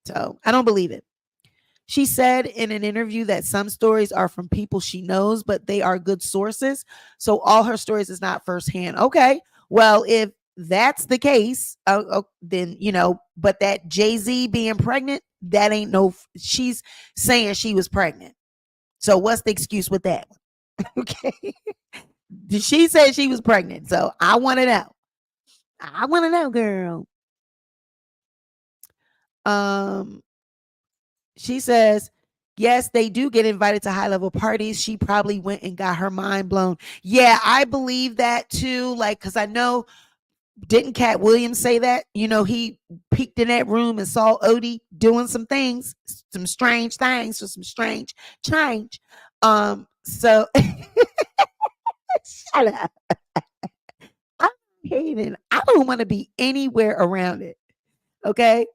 So I don't believe it. She said in an interview that some stories are from people she knows, but they are good sources. So all her stories is not firsthand. Okay. Well, if that's the case, then, but that Jay Z being pregnant, that ain't she's saying she was pregnant. So what's the excuse with that one? Okay. She said she was pregnant. So I want to know. I want to know, girl. She says, yes, they do get invited to high level parties. She probably went and got her mind blown. Yeah, I believe that too. Like, because I know, didn't Cat Williams say that? He peeked in that room and saw Odie doing some things, some strange things for some strange change. So shut up. I'm hating. I don't want to be anywhere around it. Okay.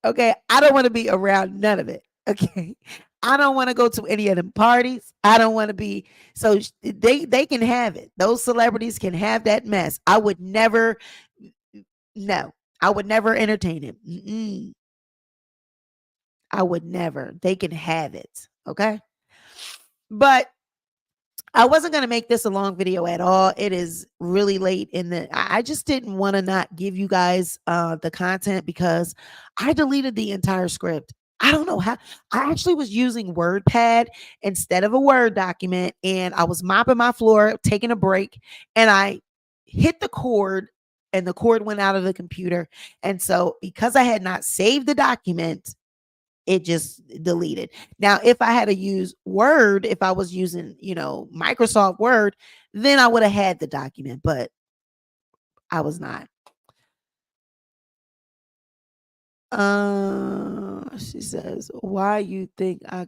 Okay. I don't want to be around none of it. Okay. I don't want to go to any of them parties. I don't want to be so they can have it. Those celebrities can have that mess. I would never no. I would never entertain him. I would never. They can have it. Okay. But I wasn't going to make this a long video at all. It is really late in the I just didn't want to not give you guys the content because I deleted the entire script. I don't know how. I actually was using WordPad instead of a Word document, and I was mopping my floor, taking a break, and I hit the cord, and the cord went out of the computer. And so because I had not saved the document, it just deleted. Now, if I had to use Word, if I was using, Microsoft Word, then I would have had the document, but I was not. She says, why you think I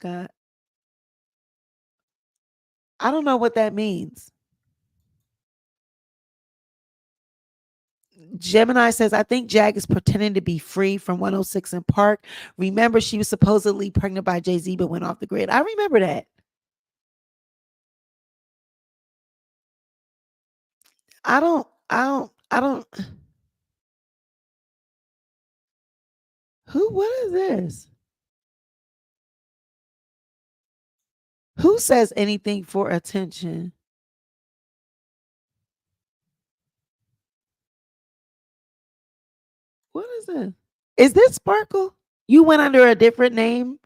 don't know what that means. Gemini says, I think Jag is pretending to be free from 106 in Park. Remember, she was supposedly pregnant by Jay Z, but went off the grid. I remember that. I don't. What is this? Who says anything for attention? What is this? Is this Sparkle? You went under a different name?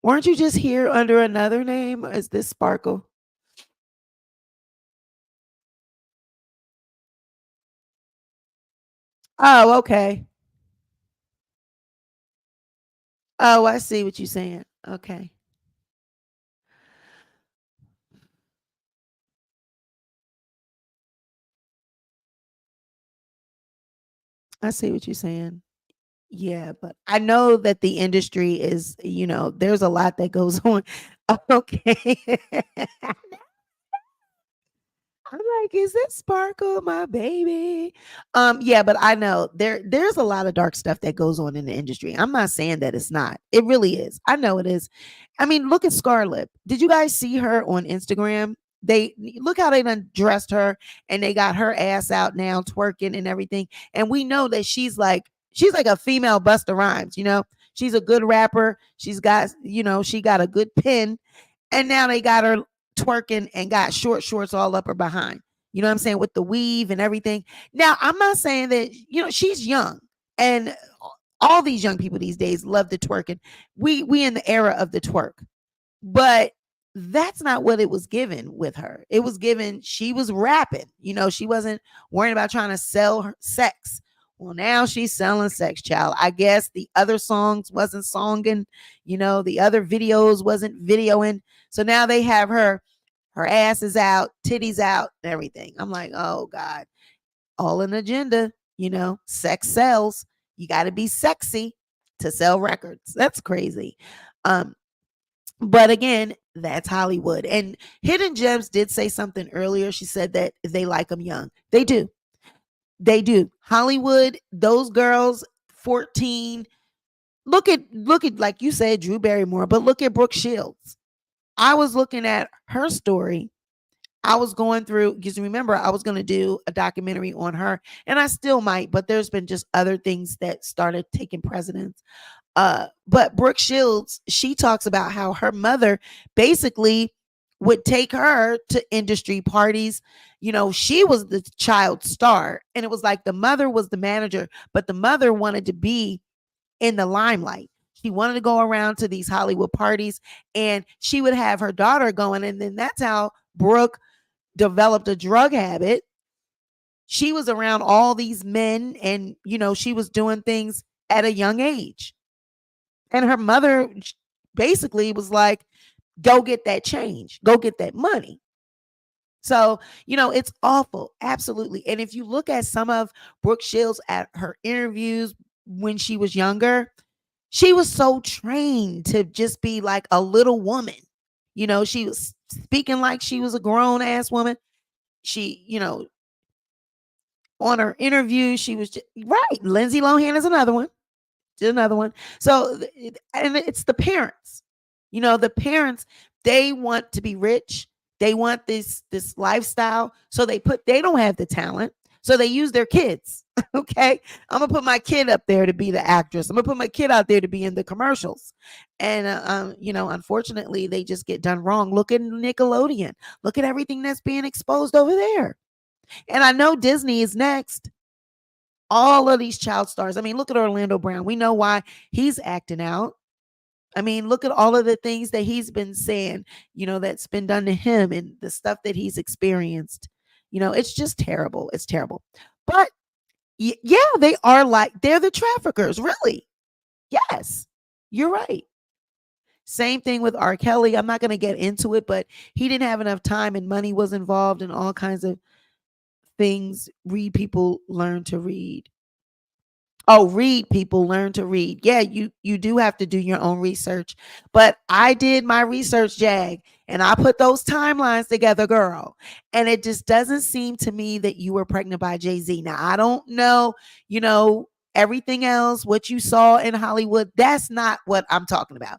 Weren't you just here under another name? Or is this Sparkle? Oh, okay. Oh, I see what you're saying. Okay. I see what you're saying. Yeah, but I know that the industry is, there's a lot that goes on. Okay. I'm like, is this Sparkle, my baby? Yeah, but I know there's a lot of dark stuff that goes on in the industry. I'm not saying that it's not. It really is. I know it is. I mean, look at Scarlett. Did you guys see her on Instagram? They look how they done dressed her and they got her ass out now twerking and everything. And we know that she's like a female Busta Rhymes. She's a good rapper. She got a good pen, and now they got her twerking and got short shorts all up her behind. You know what I'm saying? With the weave and everything. Now, I'm not saying that, she's young, and all these young people these days love the twerking. We in the era of the twerk. But that's not what it was given with her. It was given, she was rapping. She wasn't worrying about trying to sell her sex. Well, now she's selling sex, child. I guess the other songs wasn't songing, the other videos wasn't videoing. So now they have her ass is out, titties out, and everything. I'm like, oh God, all an agenda, sex sells. You got to be sexy to sell records. That's crazy. But again, that's Hollywood. And Hidden Gems did say something earlier. She said that they like them young. They do. They do. Hollywood, those girls, 14. Look at like you said, Drew Barrymore, but look at Brooke Shields. I was looking at her story. I was going through, because remember, I was going to do a documentary on her, and I still might, but there's been just other things that started taking precedence. But Brooke Shields, she talks about how her mother basically would take her to industry parties. She was the child star, and it was like the mother was the manager, but the mother wanted to be in the limelight. She wanted to go around to these Hollywood parties, and she would have her daughter going, and then that's how Brooke developed a drug habit. She was around all these men, and she was doing things at a young age. And her mother basically was like, go get that change, go get that money. So, it's awful. Absolutely. And if you look at some of Brooke Shields at her interviews when she was younger, she was so trained to just be like a little woman. She was speaking like she was a grown ass woman. She, on her interview, she was just, right. Lindsay Lohan is another one. Another one. So, and it's the parents. The parents, they want to be rich. They want this lifestyle. So they don't have the talent. So they use their kids. Okay. I'm gonna put my kid up there to be the actress. I'm gonna put my kid out there to be in the commercials. And unfortunately, they just get done wrong. Look at Nickelodeon. Look at everything that's being exposed over there. And I know Disney is next. All of these child stars. I mean, look at Orlando Brown. We know why he's acting out. I mean, look at all of the things that he's been saying, that's been done to him and the stuff that he's experienced. It's just terrible. It's terrible. But yeah, they're the traffickers, really. Yes, you're right. Same thing with R. Kelly. I'm not going to get into it, but he didn't have enough time and money was involved in all kinds of things. Read, people, learn to read. Oh, read, people, learn to read. Yeah, you do have to do your own research. But I did my research, Jag, and I put those timelines together, girl. And it just doesn't seem to me that you were pregnant by Jay Z. Now, I don't know, everything else, what you saw in Hollywood. That's not what I'm talking about.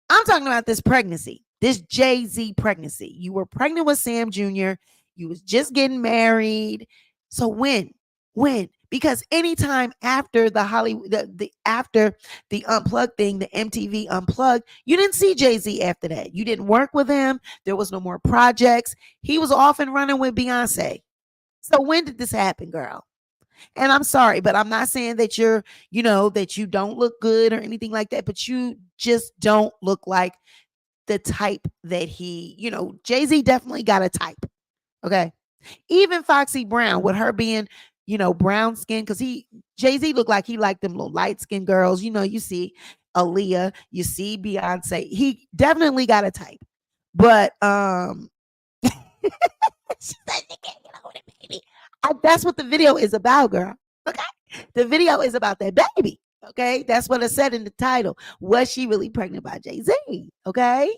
I'm talking about this pregnancy, this Jay Z pregnancy. You were pregnant with Sam Jr. You was just getting married. So when? Because anytime after the Hollywood, after the Unplugged thing, the MTV Unplugged, you didn't see Jay Z after that. You didn't work with him. There was no more projects. He was off and running with Beyonce. So when did this happen, girl? And I'm sorry, but I'm not saying that that you don't look good or anything like that, but you just don't look like the type that Jay Z definitely got a type. Okay. Even Foxy Brown, with her being, brown skin, because Jay Z looked like he liked them little light skinned girls. You see Aaliyah, you see Beyonce. He definitely got a type. But that's what the video is about, girl. Okay. The video is about that baby. Okay. That's what it said in the title. Was she really pregnant by Jay Z? Okay.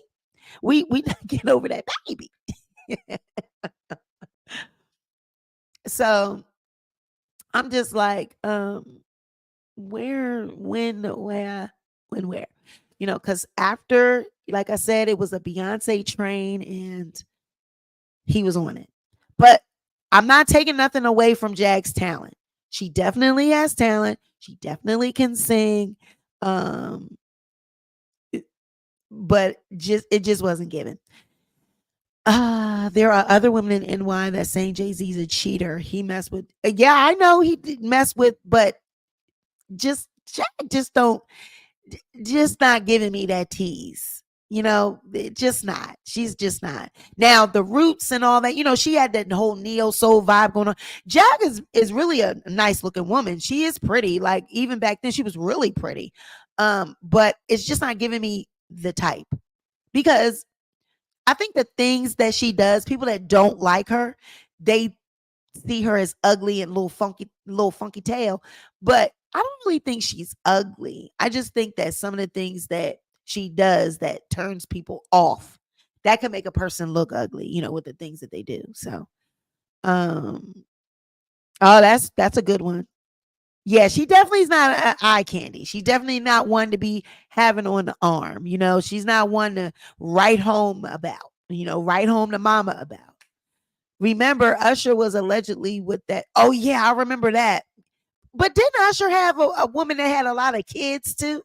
We get over that baby. So I'm just like, where, when, where, because after, like I said, it was a Beyonce train and he was on it. But I'm not taking nothing away from Jag's talent. She definitely has talent. She definitely can sing. But it just wasn't given. There are other women in NY that saying Jay Z's a cheater. He messed with. Yeah, I know he did mess with, but just not giving me that tease. Just not. She's just not. Now the roots and all that. She had that whole neo soul vibe going on. Jag is really a nice looking woman. She is pretty. Like even back then, she was really pretty. But it's just not giving me the type because I think the things that she does, people that don't like her, they see her as ugly and little funky tail. But I don't really think she's ugly. I just think that some of the things that she does that turns people off, that can make a person look ugly, with the things that they do. So, oh, that's a good one. Yeah, she definitely is not an eye candy. She's definitely not one to be having on the arm. She's not one to write home about, write home to mama about. Remember, Usher was allegedly with that. Oh, yeah, I remember that. But didn't Usher have a woman that had a lot of kids too?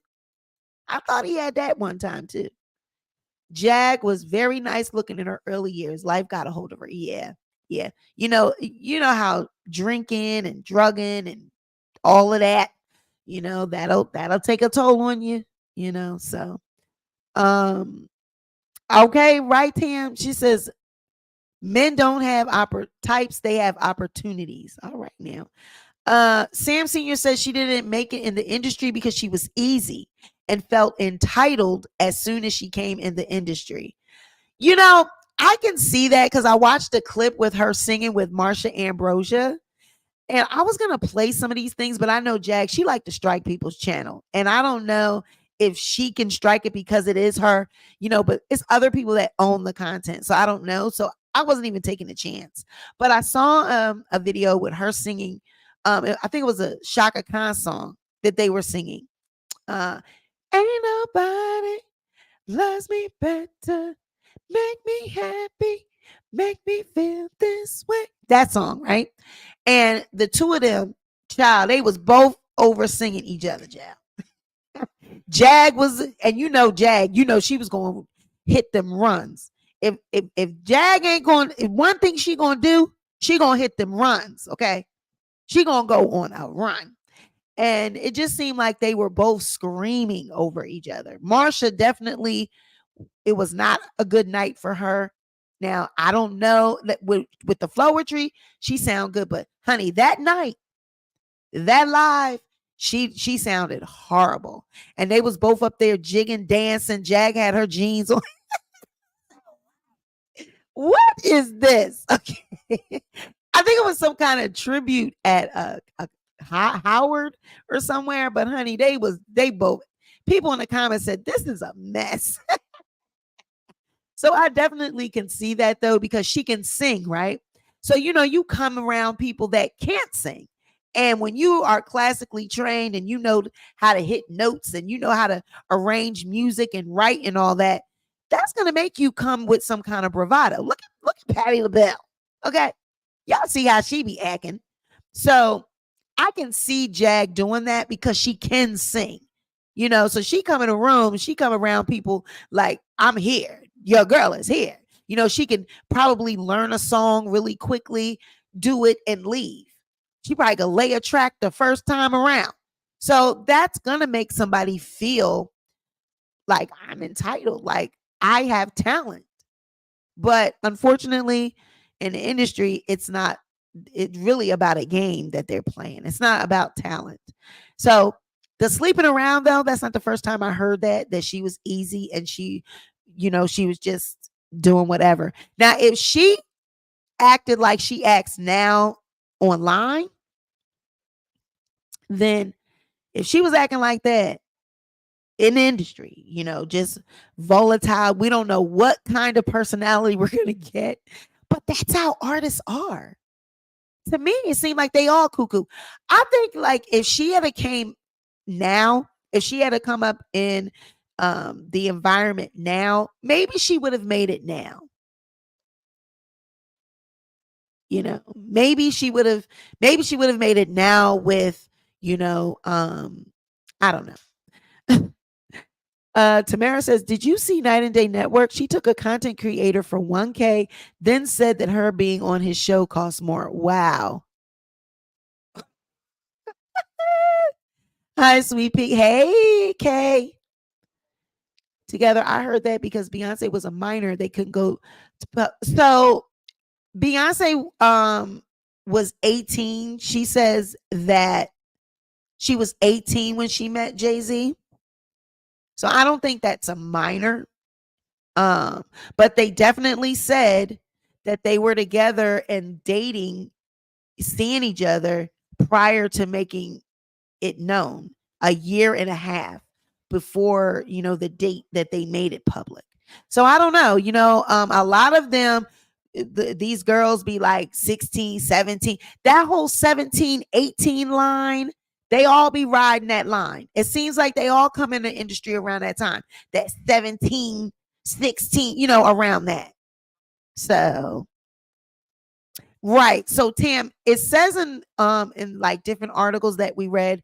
I thought he had that one time too. Jag was very nice looking in her early years. Life got a hold of her. Yeah. Yeah. You know how drinking and drugging and all of that, that'll take a toll on you, so okay, right, Tam. She says men don't have types, they have opportunities. All right now. Sam Sr. says she didn't make it in the industry because she was easy and felt entitled as soon as she came in the industry. I can see that because I watched a clip with her singing with Marsha Ambrosia. And I was going to play some of these things, but I know Jag, she liked to strike people's channel. And I don't know if she can strike it because it is her, but it's other people that own the content. So I don't know. So I wasn't even taking a chance. But I saw a video with her singing I think it was a Shaka Khan song that they were singing. Ain't nobody loves me better, make me happy, make me feel this way. That song, right? And the two of them, child, they was both over singing each other, child. Jag was, and Jag, she was going to hit them runs. If Jag ain't going, if one thing she gonna do, she gonna hit them runs. Okay, she gonna go on a run. And it just seemed like they were both screaming over each other. Marsha definitely, it was not a good night for her. Now, I don't know that with the Floetry, she sound good, but honey, that night, that live, she sounded horrible. And they was both up there jigging, dancing. Jag had her jeans on. What is this? Okay. I think it was some kind of tribute at Howard or somewhere, but honey, they both, people in the comments said this is a mess. So I definitely can see that though, because she can sing, right? So you come around people that can't sing. And when you are classically trained and you know how to hit notes and you know how to arrange music and write and all that, that's going to make you come with some kind of bravado. Look at Patti LaBelle. Okay. Y'all see how she be acting. So I can see Jag doing that because she can sing, so she come in a room, she come around people like, I'm here. Your girl is here. She can probably learn a song really quickly, do it and leave. She probably could lay a track the first time around. So that's going to make somebody feel like I'm entitled, like I have talent. But unfortunately, in the industry, it's really about a game that they're playing. It's not about talent. So the sleeping around, though, that's not the first time I heard that she was easy and she was just doing whatever. Now, if she acted like she acts now online, then if she was acting like that in the industry, just volatile, we don't know what kind of personality we're going to get, but that's how artists are. To me, it seemed like they all cuckoo. I think like if she had came now, if she had to come up in the environment now, maybe she would have made it now. Maybe she would have made it now with, I don't know. Tamara says, did you see Night and Day Network? She took a content creator for 1K, then said that her being on his show costs more. Wow. Hi, Sweet Pea. Hey, Kay. Together, I heard that because Beyonce was a minor, they couldn't go. So Beyonce was 18. She says that she was 18 when she met Jay Z. So I don't think that's a minor. But they definitely said that they were together and dating, seeing each other prior to making it known, a year and a half before, the date that they made it public. So I don't know, a lot of them, these girls be like 16, 17, that whole 17, 18 line, they all be riding that line. It seems like they all come in the industry around that time, that 17, 16, around that. So, right. So Tam, it says in like different articles that we read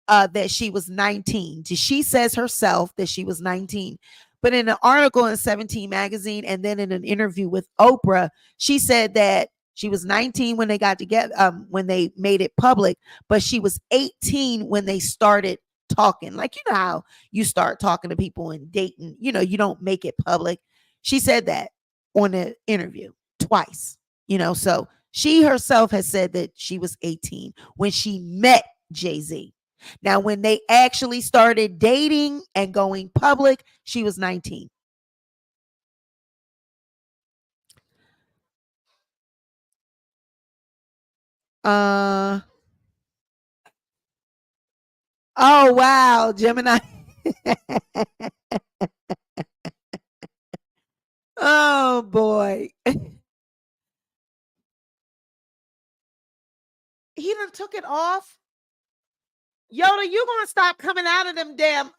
that she was 19. She says herself that she was 19. But in an article in 17 magazine and then in an interview with Oprah, she said that she was 19 when they got together, when they made it public, but she was 18 when they started talking. Like, how you start talking to people and dating, you don't make it public. She said that on the interview twice, so she herself has said that she was 18 when she met Jay Z. Now, when they actually started dating and going public, she was 19. Oh wow, Gemini. Oh boy. He done took it off. Yoda, you gonna stop coming out of them damn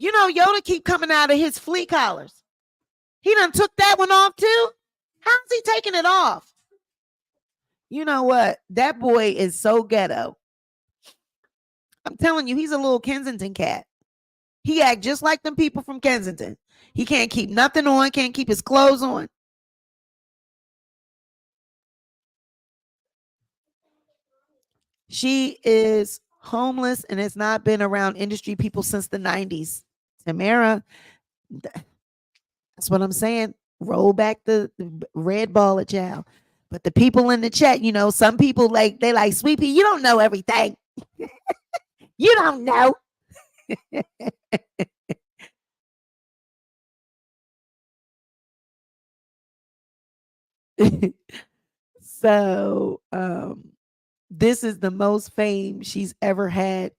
Yoda keep coming out of his flea collars. He done took that one off too. How's he taking it off? You know what? That boy is so ghetto. I'm telling you, he's a little Kensington cat. He act just like them people from Kensington. He can't keep nothing on, can't keep his clothes on. She is homeless and has not been around industry people since the 90s. Tamara, that's what I'm saying. Roll back the red ball at y'all. But the people in the chat, some people they like, Sweetie, you don't know everything. You don't know. So this is the most fame she's ever had.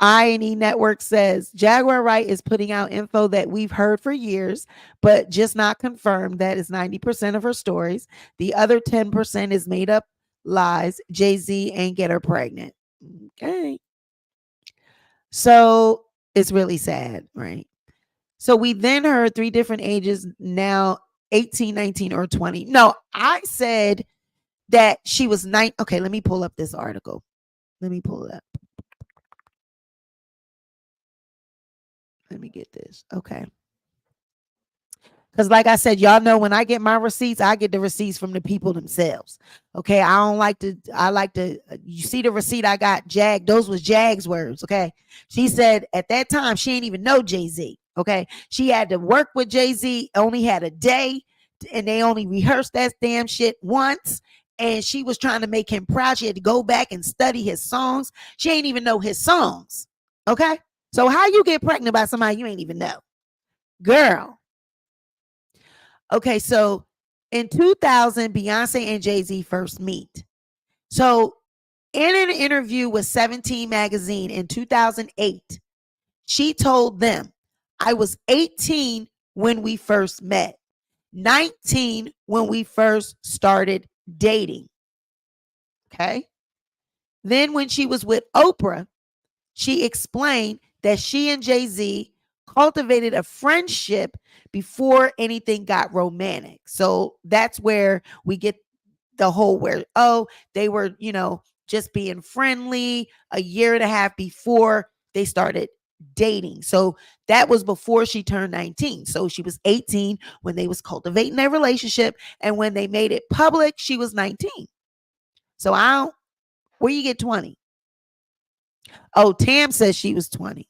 I&E Network says Jaguar Wright is putting out info that we've heard for years, but just not confirmed. That is 90% of her stories. The other 10% is made up lies. Jay Z ain't get her pregnant. Okay. So it's really sad, right? So we then heard 3 different ages now, 18, 19, or 20. No, I said that she was 9. Okay, let me pull up this article. Let me pull it up. Let me get this. Okay. Because like I said, y'all know when I get my receipts, I get the receipts from the people themselves. Okay. I like to, you see the receipt I got, those was Jag's words. Okay. She said at that time, she ain't even know Jay Z. Okay. She had to work with Jay Z, only had a day, and they only rehearsed that damn shit once. And she was trying to make him proud. She had to go back and study his songs. She ain't even know his songs. Okay. So how you get pregnant by somebody you ain't even know? Girl. Okay, so in 2000, Beyonce and Jay Z first meet. So in an interview with 17 magazine in 2008, she told them, I was 18 when we first met, 19 when we first started dating. Okay. Then when she was with Oprah, she explained that she and Jay Z cultivated a friendship before anything got romantic. So that's where we get the whole they were, just being friendly a year and a half before they started dating. So that was before she turned 19. So she was 18 when they was cultivating their relationship. And when they made it public, she was 19. So where you get 20? Oh, Tam says she was 20.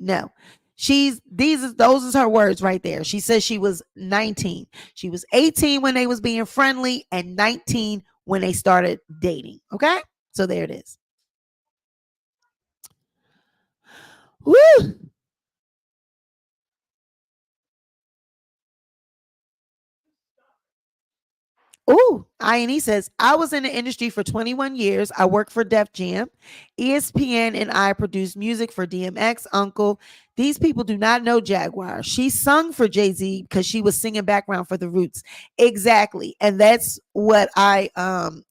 No, those is her words right there. She says she was 19. She was 18 when they was being friendly and 19 when they started dating. Okay. So there it is. Woo. Oh, I&E says, I was in the industry for 21 years. I worked for Def Jam, ESPN, and I produced music for DMX, Uncle. These people do not know Jaguar. She sung for Jay Z because she was singing background for the Roots. Exactly. And that's what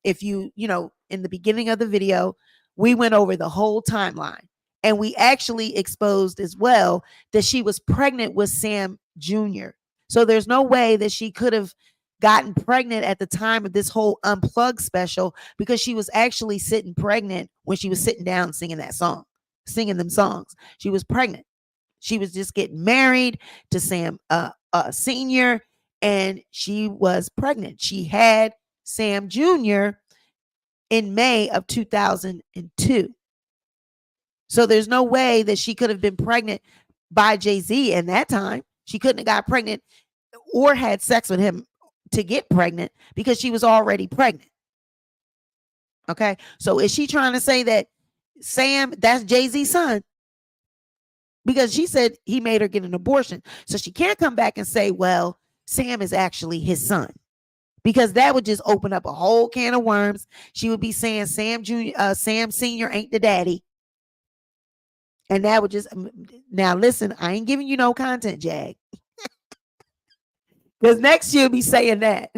if you in the beginning of the video, we went over the whole timeline. And we actually exposed as well that she was pregnant with Sam Jr. So there's no way that she could have gotten pregnant at the time of this whole Unplugged special because she was actually sitting pregnant when she was sitting down singing them songs. She was pregnant. She was just getting married to Sam Sr. and she was pregnant. She had Sam Jr. in May of 2002. So there's no way that she could have been pregnant by Jay Z in that time. She couldn't have got pregnant or had sex with him to get pregnant because she was already pregnant. Okay. So is she trying to say that Sam, that's Jay Z's son? Because she said he made her get an abortion. So she can't come back and say, well, Sam is actually his son. Because that would just open up a whole can of worms. She would be saying Sam Sr. ain't the daddy. And that would just, now listen, I ain't giving you no content, Jag. Because next she'll be saying that.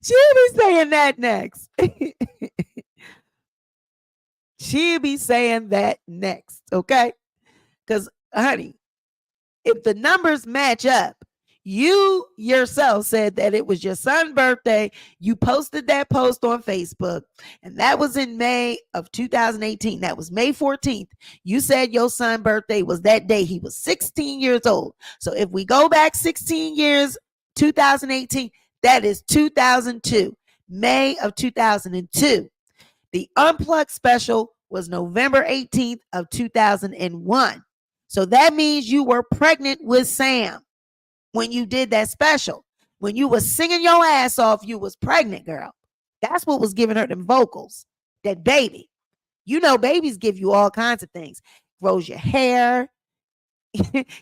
She'll be saying that next. She'll be saying that next, okay? Because, honey, if the numbers match up, you yourself said that it was your son's birthday. You posted that post on Facebook, and that was in May of 2018. That was May 14th. You said your son's birthday was that day. He was 16 years old. So if we go back 16 years, 2018, that is 2002, May of 2002. The Unplugged special was November 18th of 2001. So that means you were pregnant with Sam when you did that special. When you was singing your ass off, you was pregnant, girl. That's what was giving her them vocals. That baby. You know, babies give you all kinds of things. Grows your hair,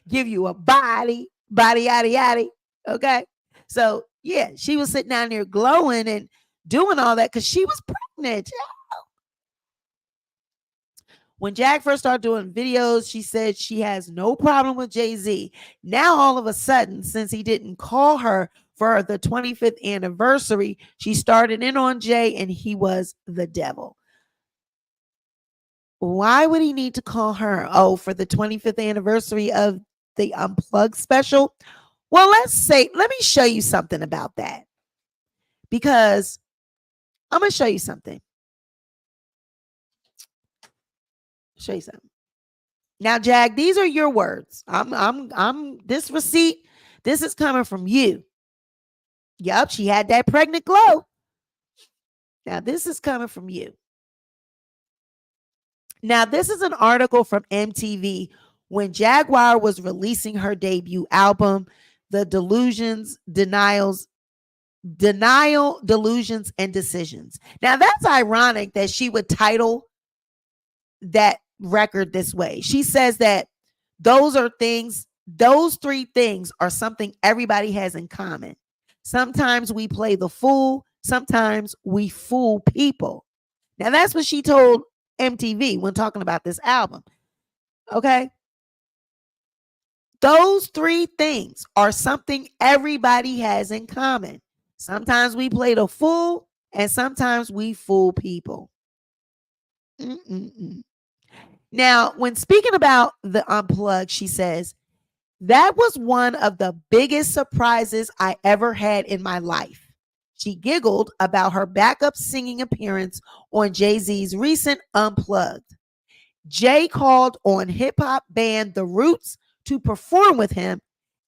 give you a body, yada yada. Okay. So yeah, she was sitting down there glowing and doing all that because she was pregnant. When Jack first started doing videos, she said she has no problem with Jay Z. Now, all of a sudden, since he didn't call her for the 25th anniversary, she started in on Jay and he was the devil. Why would he need to call her? Oh, for the 25th anniversary of the Unplugged special? Well, let me show you something about that. Because I'm going to show you something. Show you something. Now, Jag, these are your words. I'm this receipt, this is coming from you. Yup, she had that pregnant glow. Now, this is coming from you. Now, this is an article from MTV when Jaguar was releasing her debut album, The Delusions, Denial, Delusions, and Decisions. Now, that's ironic that she would title that record this way. She says that those three things are something everybody has in common. Sometimes we play the fool, sometimes we fool people. Now, that's what she told MTV when talking about this album. Okay. Those three things are something everybody has in common. Sometimes we play the fool and sometimes we fool people. Now, when speaking about the Unplugged, she says, that was one of the biggest surprises I ever had in my life. She giggled about her backup singing appearance on Jay Z's recent Unplugged. Jay called on hip hop band The Roots to perform with him,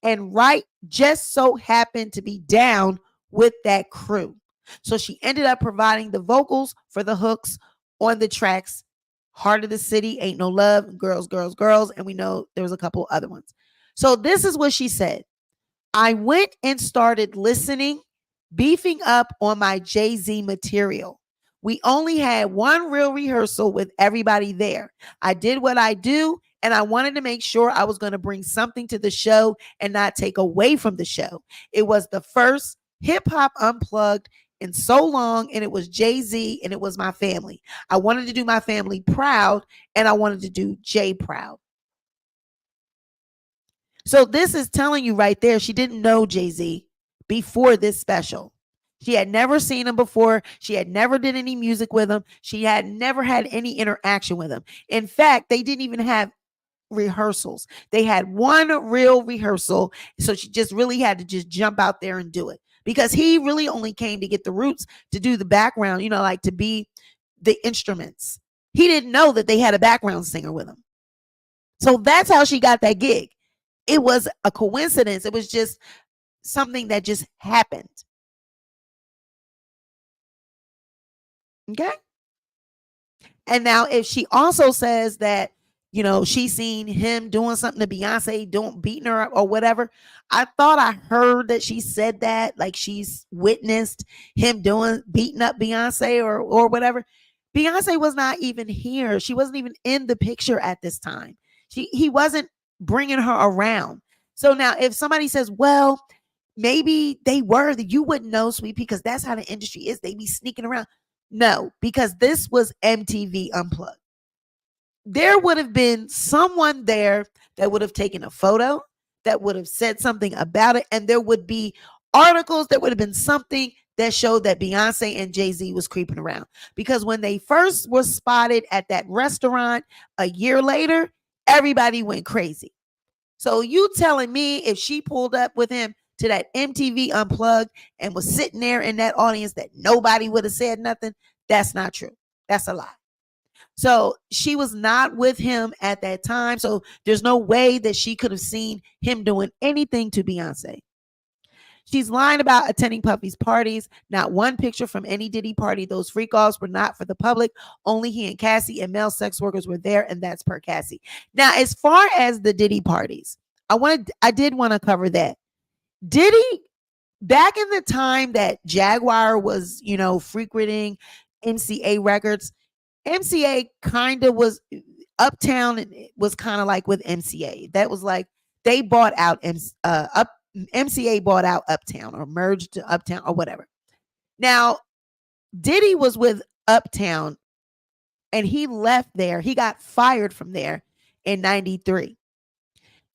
and Wright just so happened to be down with that crew. So she ended up providing the vocals for the hooks on the tracks Heart of the City, Ain't No Love, Girls, Girls, Girls, and we know there was a couple other ones. So this is what she said. I went and started listening, beefing up on my Jay Z material. We only had one real rehearsal with everybody there. I did what I do, and I wanted to make sure I was going to bring something to the show and not take away from the show. It was the first hip hop Unplugged in so long, and it was Jay Z and it was my family. I wanted to do my family proud, and I wanted to do Jay proud. So this is telling you right there, she didn't know Jay Z before this special. She had never seen him before. She had never did any music with him. She had never had any interaction with him. In fact, they didn't even have rehearsals. They had one real rehearsal. So she just really had to just jump out there and do it, because he really only came to get the Roots to do the background, you know, like to be the instruments. He didn't know that they had a background singer with him. So that's how she got that gig. It was a coincidence. It was just something that just happened. Okay. And now if she also says that, you know, she's seen him doing something to Beyonce, beating her up or whatever. I thought I heard that she said that, like she's witnessed him beating up Beyonce or whatever. Beyonce was not even here. She wasn't even in the picture at this time. He wasn't bringing her around. So now if somebody says, well, maybe they were, that you wouldn't know, sweet, because that's how the industry is. They be sneaking around. No, because this was MTV Unplugged. There would have been someone there that would have taken a photo, that would have said something about it, and there would be articles, there would have been something that showed that Beyonce and Jay Z was creeping around. Because when they first were spotted at that restaurant a year later, everybody went crazy. So you telling me if she pulled up with him to that MTV Unplugged and was sitting there in that audience that nobody would have said nothing? That's not true. That's a lie. So she was not with him at that time. So there's no way that she could have seen him doing anything to Beyonce. She's lying about attending Puffy's parties. Not one picture from any Diddy party. Those freak offs were not for the public. Only he and Cassie and male sex workers were there, and that's per Cassie. Now, as far as the Diddy parties, I did want to cover that. Diddy, back in the time that Jaguar was, frequenting MCA Records, MCA kind of was Uptown. It was kind of like with MCA. That was like they bought out MCA bought out Uptown or merged to Uptown or whatever. Now, Diddy was with Uptown and he left there. He got fired from there in 93.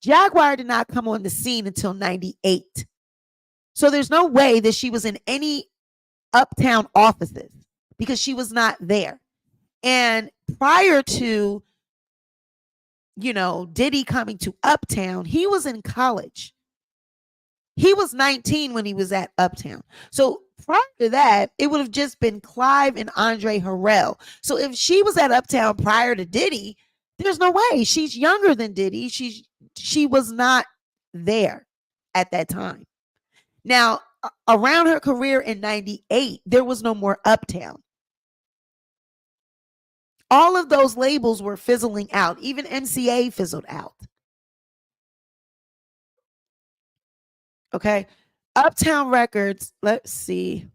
Jaguar did not come on the scene until 98. So there's no way that she was in any Uptown offices because she was not there. And prior to, Diddy coming to Uptown, he was in college. He was 19 when he was at Uptown. So prior to that, it would have just been Clive and Andre Harrell. So if she was at Uptown prior to Diddy, there's no way. She's younger than Diddy. She was not there at that time. Now, around her career in 98, there was no more Uptown. All of those labels were fizzling out. Even MCA fizzled out. Okay. Uptown Records, let's see.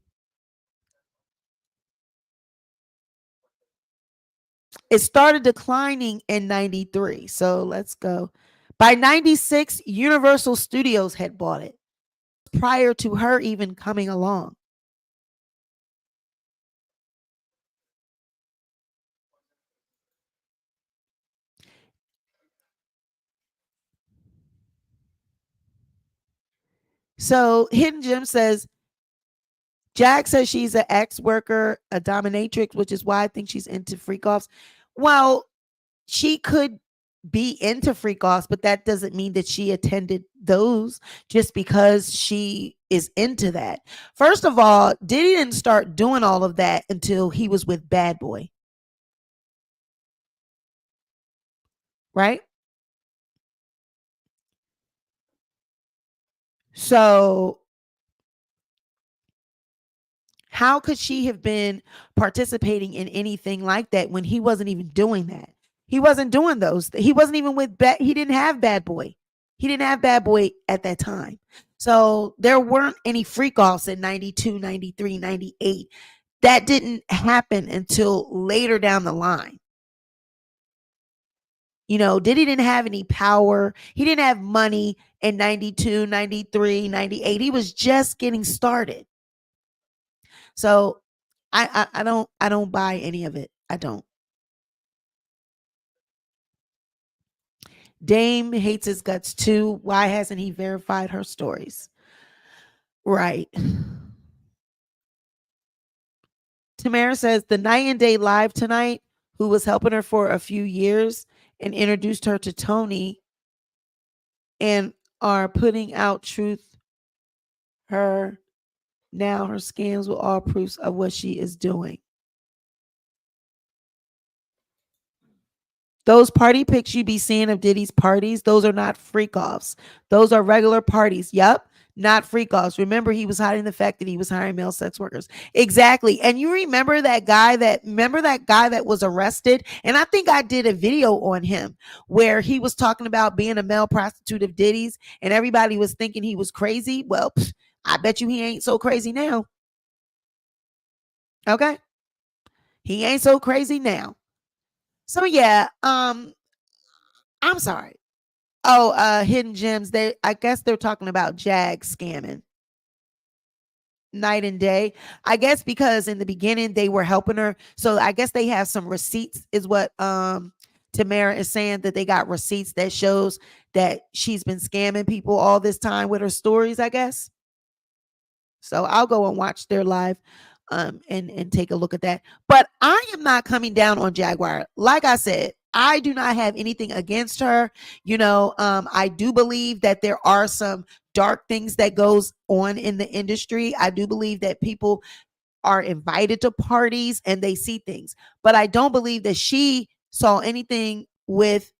It started declining in 93. So let's go. By 96, Universal Studios had bought it prior to her even coming along. So Hidden Gem says, Jack says she's an ex-worker, a dominatrix, which is why I think she's into freak offs. Well, she could be into freak offs, but that doesn't mean that she attended those just because she is into that. First of all, Diddy didn't start doing all of that until he was with Bad Boy. Right? So how could she have been participating in anything like that when he wasn't even doing that? He wasn't doing those. He wasn't even with he didn't have Bad Boy. He didn't have Bad Boy at that time. So there weren't any freak offs in 92, 93, 98. That didn't happen until later down the line. Diddy didn't have any power. He didn't have money in 92, 93, 98. He was just getting started. So I don't buy any of it. I don't. Dame hates his guts too. Why hasn't he verified her stories? Right. Tamara says the Night and Day Live tonight, who was helping her for a few years and introduced her to Tony and are putting out truth her now her scams with all proofs of what she is doing. Those party pics you be seeing of Diddy's parties, those are not freak offs. Those are regular parties. Yep. Not freak offs. Remember, he was hiding the fact that he was hiring male sex workers. Exactly. And you remember that guy that was arrested? And I think I did a video on him where he was talking about being a male prostitute of Diddy's and everybody was thinking he was crazy. Well, I bet you he ain't so crazy now. Okay. He ain't so crazy now. So yeah, I'm sorry. Oh, Hidden Gems. I guess they're talking about Jag scamming Night and Day. I guess because in the beginning they were helping her. So I guess they have some receipts, is what Tamara is saying, that they got receipts that shows that she's been scamming people all this time with her stories, I guess. So I'll go and watch their live and take a look at that. But I am not coming down on Jaguar. Like I said, I do not have anything against her. I do believe that there are some dark things that goes on in the industry. I do believe that people are invited to parties and they see things. But I don't believe that she saw anything with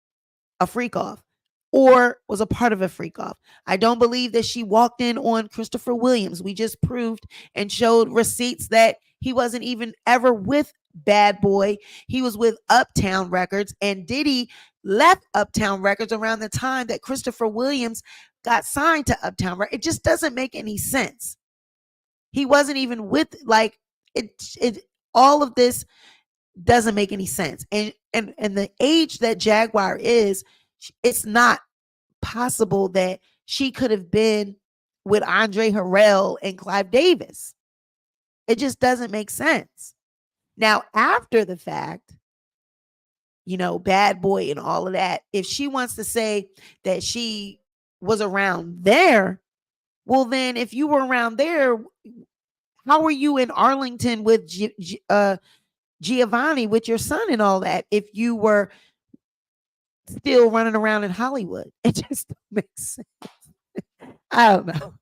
a freak off or was a part of a freak off. I don't believe that she walked in on Christopher Williams. We just proved and showed receipts that he wasn't even ever with Bad Boy. He was with Uptown Records, and Diddy left Uptown Records around the time that Christopher Williams got signed to Uptown Records. It just doesn't make any sense. He wasn't even with it all of this doesn't make any sense. And the age that Jaguar is, it's not possible that she could have been with Andre Harrell and Clive Davis. It just doesn't make sense. Now, after the fact, Bad Boy and all of that, if she wants to say that she was around there, well, then if you were around there, how were you in Arlington with Giovanni with your son and all that if you were still running around in Hollywood? It just makes sense. I don't know.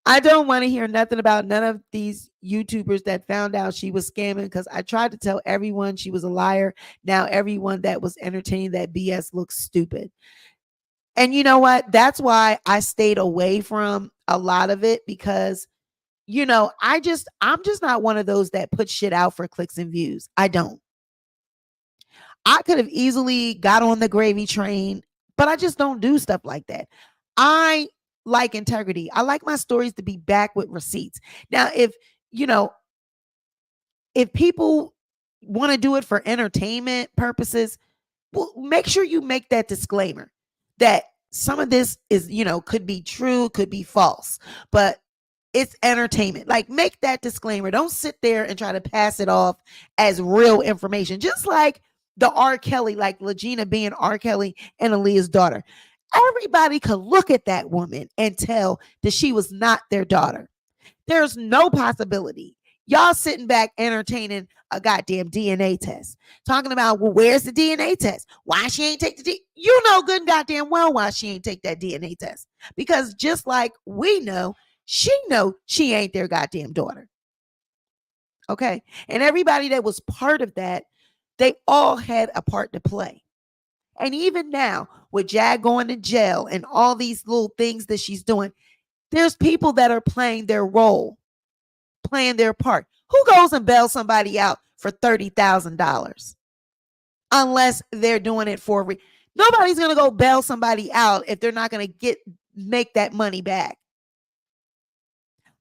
I don't want to hear nothing about none of these YouTubers that found out she was scamming, because I tried to tell everyone she was a liar. Now everyone that was entertaining that BS looks stupid. And you know what? That's why I stayed away from a lot of it, because I'm just not one of those that put shit out for clicks and views. I don't. I could have easily got on the gravy train, but I just don't do stuff like that. I like integrity. I like my stories to be back with receipts. Now, you know, if people want to do it for entertainment purposes, well, make sure you make that disclaimer that some of this is, could be true, could be false, but it's entertainment. Like, make that disclaimer. Don't sit there and try to pass it off as real information. Just like the R. Kelly, like Legina being R. Kelly and Aaliyah's daughter. Everybody could look at that woman and tell that she was not their daughter. There's no possibility. Y'all sitting back entertaining a goddamn DNA test. Talking about, well, where's the DNA test? Why she ain't take the You know good and goddamn well why she ain't take that DNA test. Because just like we know she ain't their goddamn daughter. Okay? And everybody that was part of that, they all had a part to play. And even now, with Jag going to jail and all these little things that she's doing, there's people that are playing their role, playing their part. Who goes and bails somebody out for $30,000? Unless they're doing it for nobody's going to go bail somebody out if they're not going to make that money back.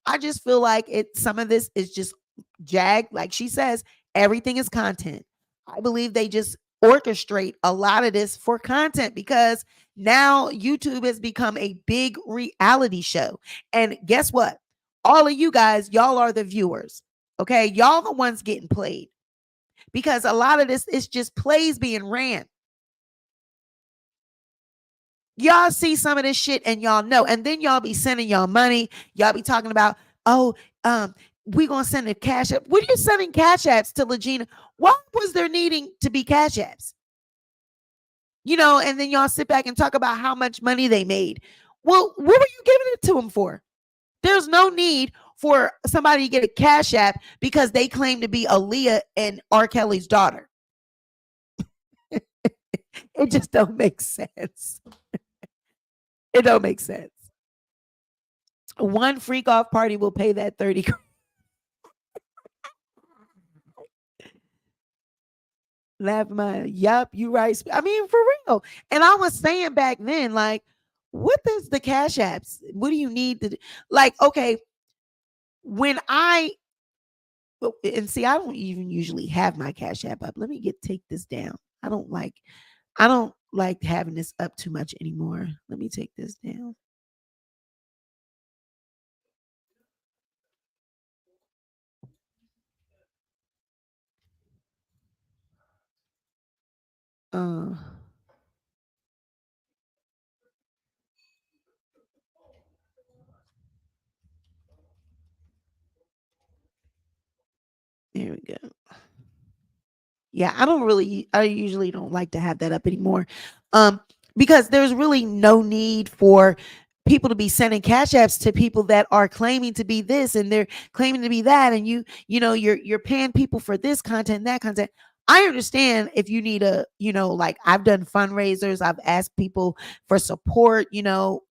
I just feel like some of this is just Jag, like she says, everything is content. I believe they just orchestrate a lot of this for content, because now YouTube has become a big reality show. And guess what? All of you guys, y'all are the viewers. Okay. Y'all the ones getting played, because a lot of this is just plays being ran. Y'all see some of this shit and y'all know, and then y'all be sending y'all money. Y'all be talking about, oh, we gonna send a cash app. What are you sending cash apps to Legina? What was there needing to be cash apps? And then y'all sit back and talk about how much money they made. Well, what were you giving it to them for? There's no need for somebody to get a cash app because they claim to be Aaliyah and R. Kelly's daughter. It just don't make sense. It don't make sense. One freak off party will pay that 30. Laugh my yup, you right. I mean, for real. And I was saying back then, like, what is the cash apps? What do you need to do? Like, okay, when and see, I don't even usually have my cash app up. Let me take this down. I don't like having this up too much anymore. Let me take this down. Uh second. Yeah, I usually don't like to have that up anymore. Because there's really no need for people to be sending cash apps to people that are claiming to be this and they're claiming to be that. And you're paying people for this content, and that content. I understand if you need like I've done fundraisers, I've asked people for support,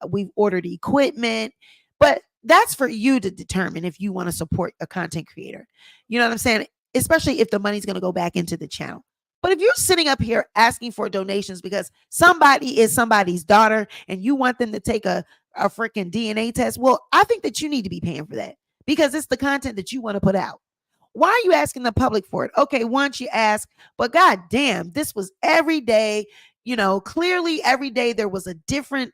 we've ordered equipment, but that's for you to determine if you want to support a content creator. You know what I'm saying? Especially if the money's going to go back into the channel. But if you're sitting up here asking for donations because somebody is somebody's daughter and you want them to take a freaking DNA test, well, I think that you need to be paying for that because it's the content that you want to put out. Why are you asking the public for it? Okay, once you ask, but god damn, this was every day. Clearly every day there was a different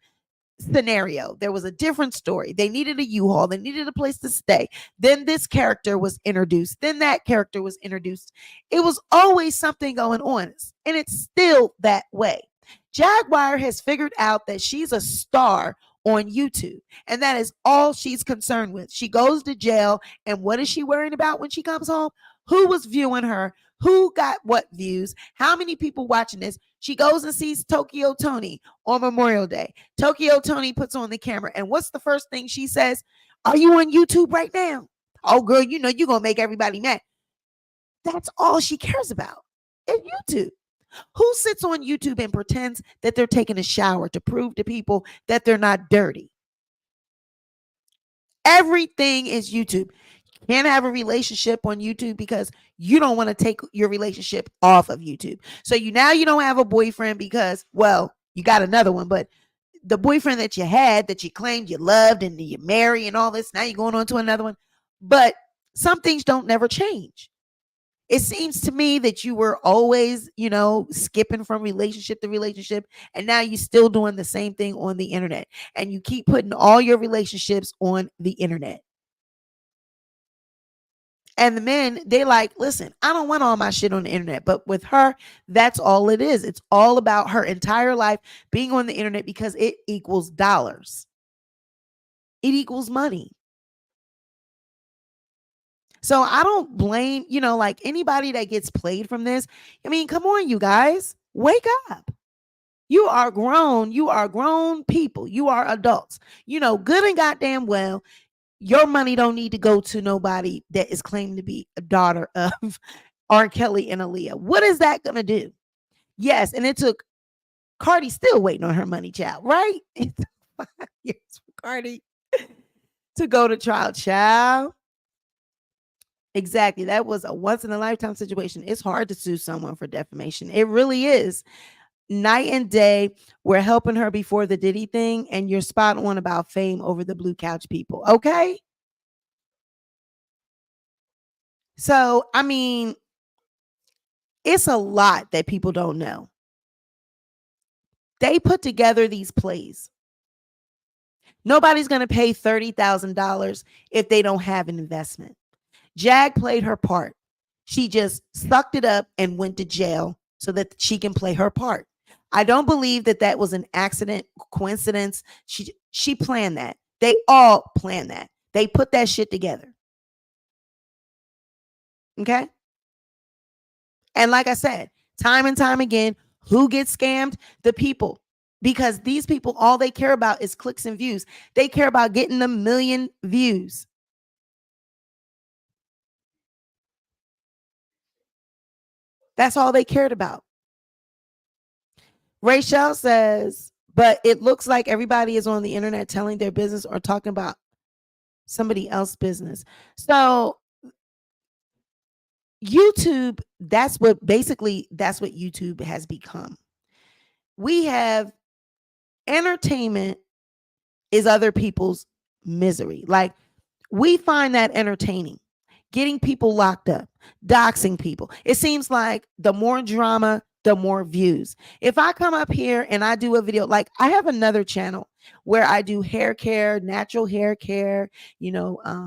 scenario. There was a different story. They needed a U-Haul. They needed a place to stay. Then this character was introduced. Then that character was introduced. It was always something going on. And it's still that way. Jaguar has figured out that she's a star on YouTube. And that is all she's concerned with. She goes to jail. And what is she worrying about when she comes home? Who was viewing her? Who got what views? How many people watching this? She goes and sees Tokyo Tony on Memorial Day. Tokyo Tony puts on the camera. And what's the first thing she says? Are you on YouTube right now? Oh, girl, you're going to make everybody mad. That's all she cares about is YouTube. Who sits on YouTube and pretends that they're taking a shower to prove to people that they're not dirty? Everything is YouTube. You can't have a relationship on YouTube because you don't want to take your relationship off of YouTube. So you don't have a boyfriend because, well, you got another one, but the boyfriend that you had that you claimed you loved and you marry and all this, now you're going on to another one. But some things don't never change. It seems to me that you were always, skipping from relationship to relationship, and now you're still doing the same thing on the internet, and you keep putting all your relationships on the internet. And the men, they like, listen, I don't want all my shit on the internet. But with her, that's all it is. It's all about her entire life being on the internet because it equals dollars. It equals money. So I don't blame, like anybody that gets played from this. I mean, come on, you guys, wake up. You are grown. You are grown people. You are adults. Good and goddamn well, your money don't need to go to nobody that is claiming to be a daughter of R. Kelly and Aaliyah. What is that going to do? Yes, and it took Cardi still waiting on her money, child, right? It took 5 years for Cardi to go to trial, child. Exactly. That was a once in a lifetime situation. It's hard to sue someone for defamation. It really is. Night and day, we're helping her before the Diddy thing, and you're spot on about fame over the blue couch people. Okay. So, I mean, it's a lot that people don't know. They put together these plays. Nobody's going to pay $30,000 if they don't have an investment. Jag played her part. She just sucked it up and went to jail so that she can play her part. I don't believe that was an accident, coincidence. She planned that. They all planned that. They put that shit together. Okay? And like I said, time and time again, who gets scammed? The people. Because these people, all they care about is clicks and views. They care about getting a million views. That's all they cared about. Rachel says, but it looks like everybody is on the internet telling their business or talking about somebody else's business. So YouTube, that's what YouTube has become. We have entertainment is other people's misery. Like we find that entertaining. Getting people locked up, doxing people. It seems like the more drama, the more views. If I come up here and I do a video, like I have another channel where I do hair care, natural hair care,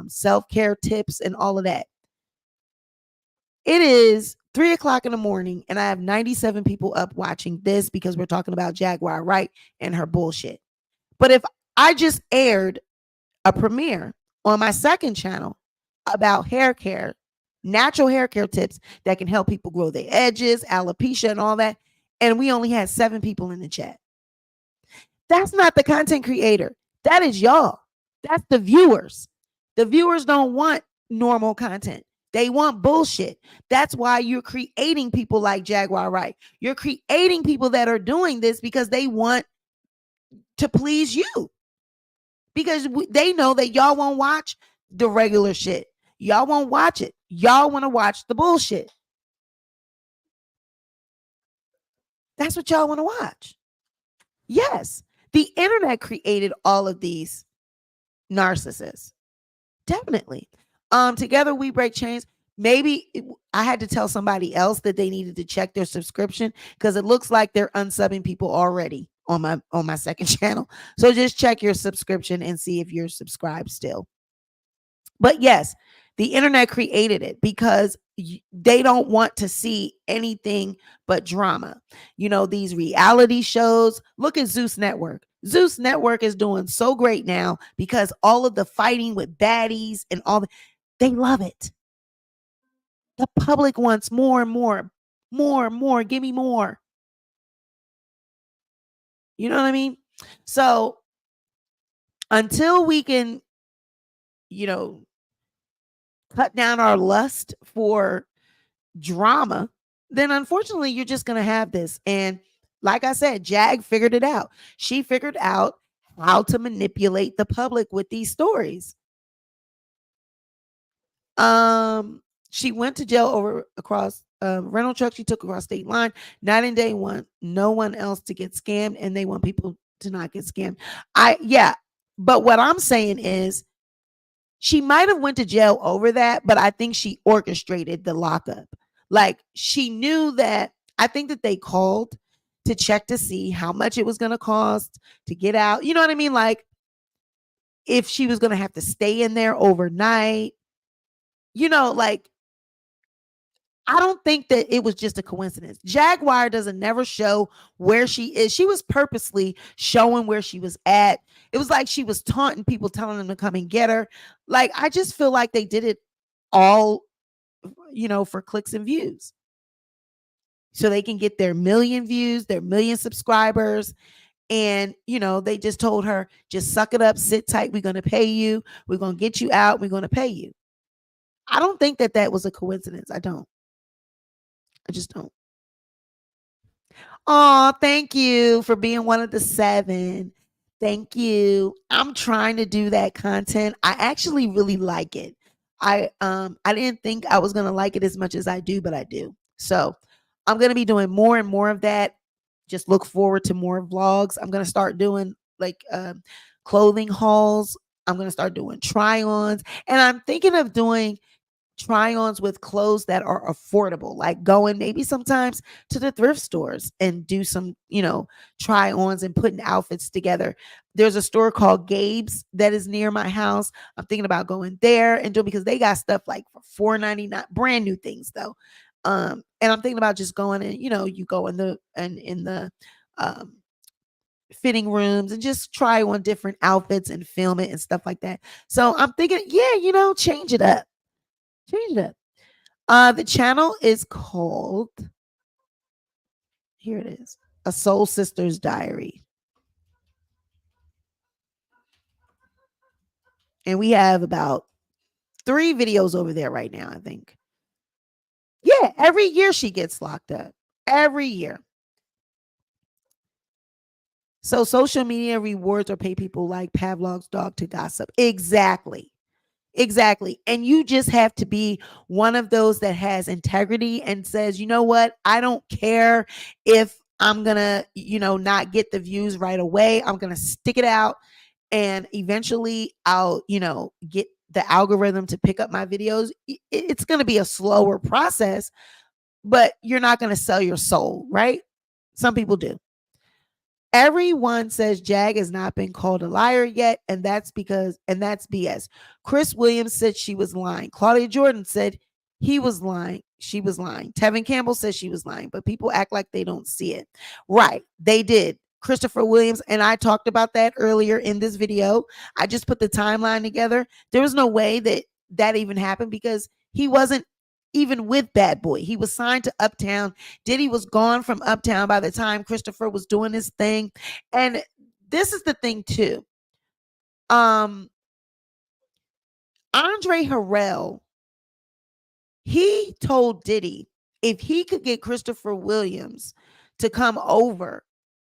self-care tips and all of that. It is 3:00 in the morning and I have 97 people up watching this because we're talking about Jaguar Wright and her bullshit. But if I just aired a premiere on my second channel about hair care natural hair care tips that can help people grow their edges, alopecia, and all that. And we only had 7 people in the chat. That's not the content creator. That is y'all. That's the viewers. The viewers don't want normal content. They want bullshit. That's why you're creating people like Jaguar Wright. You're creating people that are doing this because they want to please you. Because they know that y'all won't watch the regular shit. Y'all won't watch it. Y'all want to watch the bullshit. That's what y'all want to watch. Yes, the internet created all of these narcissists. Definitely. Together we break chains. Maybe I had to tell somebody else that they needed to check their subscription because it looks like they're unsubbing people already on my second channel. So just check your subscription and see if you're subscribed still. But yes, the internet created it because they don't want to see anything but drama. You know, these reality shows. Look at Zeus Network. Zeus Network is doing so great now because all of the fighting with baddies and they love it. The public wants more and more, more and more. Give me more. You know what I mean? So until we can, cut down our lust for drama, then unfortunately you're just going to have this. And like I said, Jag figured it out. She figured out how to manipulate the public with these stories. She went to jail across rental truck she took across state line. Night and day want no one else to get scammed, and they want people to not get scammed. But what I'm saying is she might have went to jail over that, but I think she orchestrated the lockup. Like she knew that. I think that they called to check to see how much it was going to cost to get out. You know what I mean? Like if she was going to have to stay in there overnight. Like I don't think that it was just a coincidence. Jaguar doesn't never show where she is. She was purposely showing where she was at. It was like she was taunting people, telling them to come and get her. Like, I just feel like they did it all, for clicks and views. So they can get their 1,000,000 views, their 1,000,000 subscribers. And, they just told her, just suck it up, sit tight. We're going to pay you. We're going to get you out. We're going to pay you. I don't think that was a coincidence. I just don't. Oh, thank you for being one of the 7. Thank you. I'm trying to do that content. I actually really like it. I didn't think I was gonna like it as much as I do, but I do. So I'm gonna be doing more and more of that. Just look forward to more vlogs. I'm gonna start doing like clothing hauls. I'm gonna start doing try-ons, and I'm thinking of doing try-ons with clothes that are affordable, like going maybe sometimes to the thrift stores and do some, try-ons and putting outfits together. There's a store called Gabe's that is near my house. I'm thinking about going there and doing, because they got stuff like for $4.99, brand new things though. And I'm thinking about just going and, you go in the fitting rooms and just try on different outfits and film it and stuff like that. So I'm thinking, change it up. Change it up. The channel is called, here it is, A Soul Sister's Diary. And we have about 3 videos over there right now, I think. Yeah, every year she gets locked up. Every year. So social media rewards or pay people like Pavlov's dog to gossip. Exactly. And you just have to be one of those that has integrity and says, you know what? I don't care if I'm going to, not get the views right away. I'm going to stick it out. And eventually I'll, get the algorithm to pick up my videos. It's going to be a slower process, but you're not going to sell your soul, right? Some people do. Everyone says Jag has not been called a liar yet, and that's BS. Chris Williams said she was lying. Claudia Jordan said he was lying. She was lying. Tevin Campbell says she was lying, but people act like they don't see it. Right, they did. Christopher Williams and I talked about that earlier in this video. I just put the timeline together. There was no way that even happened because he wasn't even with Bad Boy. He was signed to Uptown. Diddy was gone from Uptown by the time Christopher was doing his thing. And this is the thing too. Um Andre Harrell, he told Diddy if he could get Christopher Williams to come over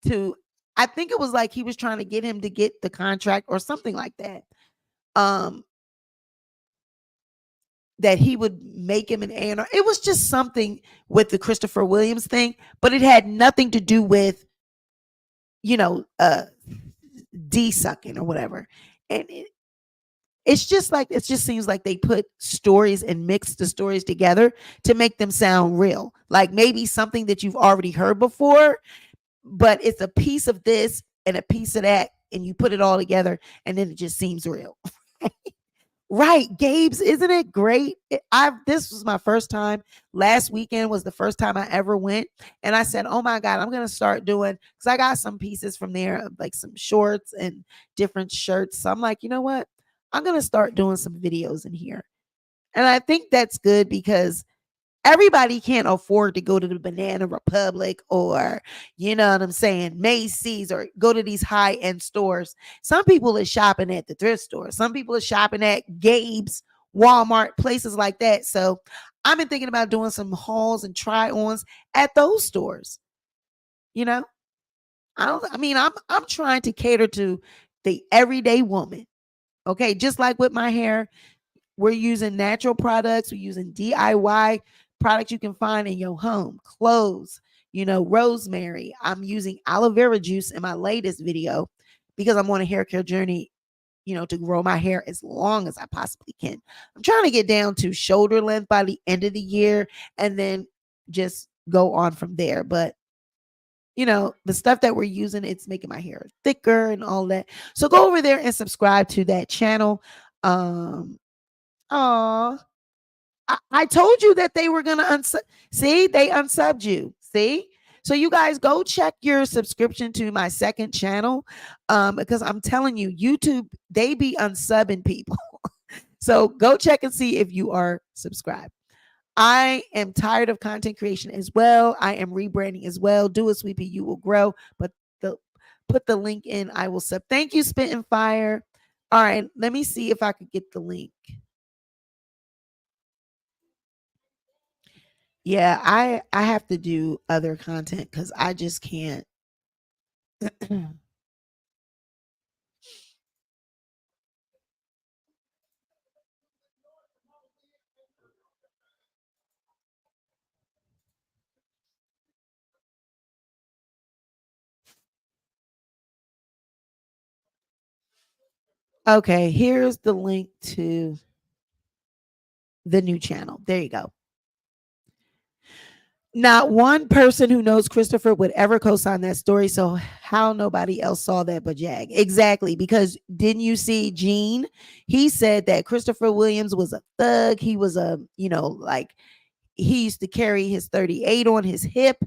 to, I think it was like he was trying to get him to get the contract or something like that. Um, that he would make him an A&R. It was just something with the Christopher Williams thing, but it had nothing to do with, you know, D sucking or whatever. And it's just like, it just seems like they put stories and mix the stories together to make them sound real. Like maybe something that you've already heard before, but it's a piece of this and a piece of that, and you put it all together, and then it just seems real. Right, Gabe's, isn't it great? This was my first time. Last weekend was the first time I ever went, and I said, "Oh my god, I'm gonna start doing," because I got some pieces from there, like some shorts and different shirts. So I'm like, you know what? I'm gonna start doing some videos in here, and I think that's good because everybody can't afford to go to the Banana Republic or, you know what I'm saying, Macy's, or go to these high end stores. Some people are shopping at the thrift store. Some people are shopping at Gabe's, Walmart, places like that. So I've been thinking about doing some hauls and try ons at those stores. You know, I'm trying to cater to the everyday woman. Okay, just like with my hair, we're using natural products. We're using DIY products you can find in your home, cloves, rosemary. I'm using aloe vera juice in my latest video because I'm on a hair care journey, to grow my hair as long as I possibly can. I'm trying to get down to shoulder length by the end of the year and then just go on from there. But the stuff that we're using, it's making my hair thicker and all that. So go over there and subscribe to that channel. Oh, I told you that they were gonna unsub. See, they unsubbed you. See, so you guys go check your subscription to my second channel, because I'm telling you, YouTube, they be unsubbing people. So go check and see if you are subscribed. I am tired of content creation as well. I am rebranding as well. Do a sweepy, you will grow. But the put the link in. I will sub. Thank you, Spit and Fire. All right, let me see if I could get the link. Yeah, I have to do other content because I just can't. Okay, here's the link to the new channel. There you go. Not one person who knows Christopher would ever co-sign that story. So how nobody else saw that but Jag? Exactly. Because didn't you see Gene? He said that Christopher Williams was a thug. He was like he used to carry his 38 on his hip.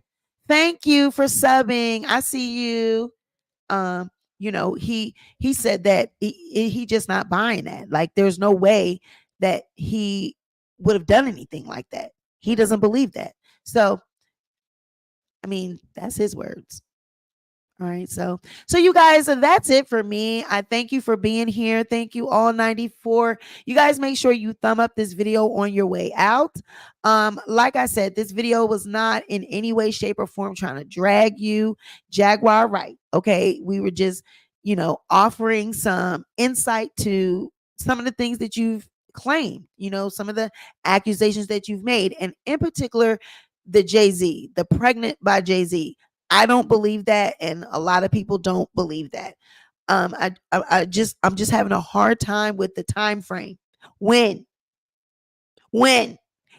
Thank you for subbing. I see you. um he said that he just not buying that. Like there's no way that he would have done anything like that. He doesn't believe that. So I mean, that's his words. All right. So you guys, that's it for me. I thank you for being here. Thank you all 94. You guys make sure you thumb up this video on your way out. Like I said, this video was not in any way, shape, or form trying to drag you. Jaguar Wright. Okay. We were just, offering some insight to some of the things that you've claimed, some of the accusations that you've made, and in particular, the Jay Z, the pregnant by Jay Z. I don't believe that, and a lot of people don't believe that. I'm just having a hard time with the time frame. When? When?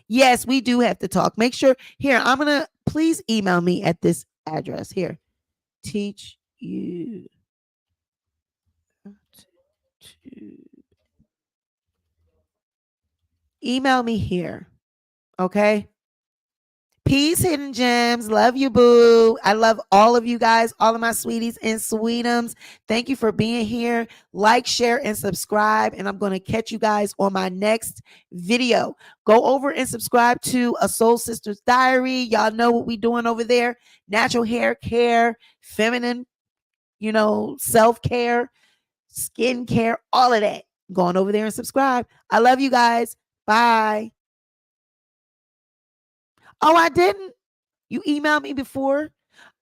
Yes, we do have to talk. Make sure here. I'm gonna please email me at this address here. Teach you to email me here. Okay. Peace, hidden gems. Love you, boo. I love all of you guys, all of my sweeties and sweetums. Thank you for being here. Like, share, and subscribe. And I'm going to catch you guys on my next video. Go over and subscribe to A Soul Sister's Diary. Y'all know what we doing over there. Natural hair care, feminine, self-care, skin care, all of that. Going over there and subscribe. I love you guys. Bye. Oh, I didn't. You emailed me before?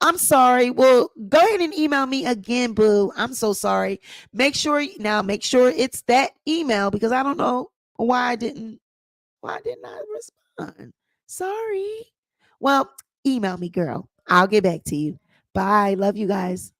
I'm sorry. Well, go ahead and email me again, boo. I'm so sorry. Make sure it's that email because I don't know why didn't I respond? Sorry. Well, email me, girl. I'll get back to you. Bye. Love you guys.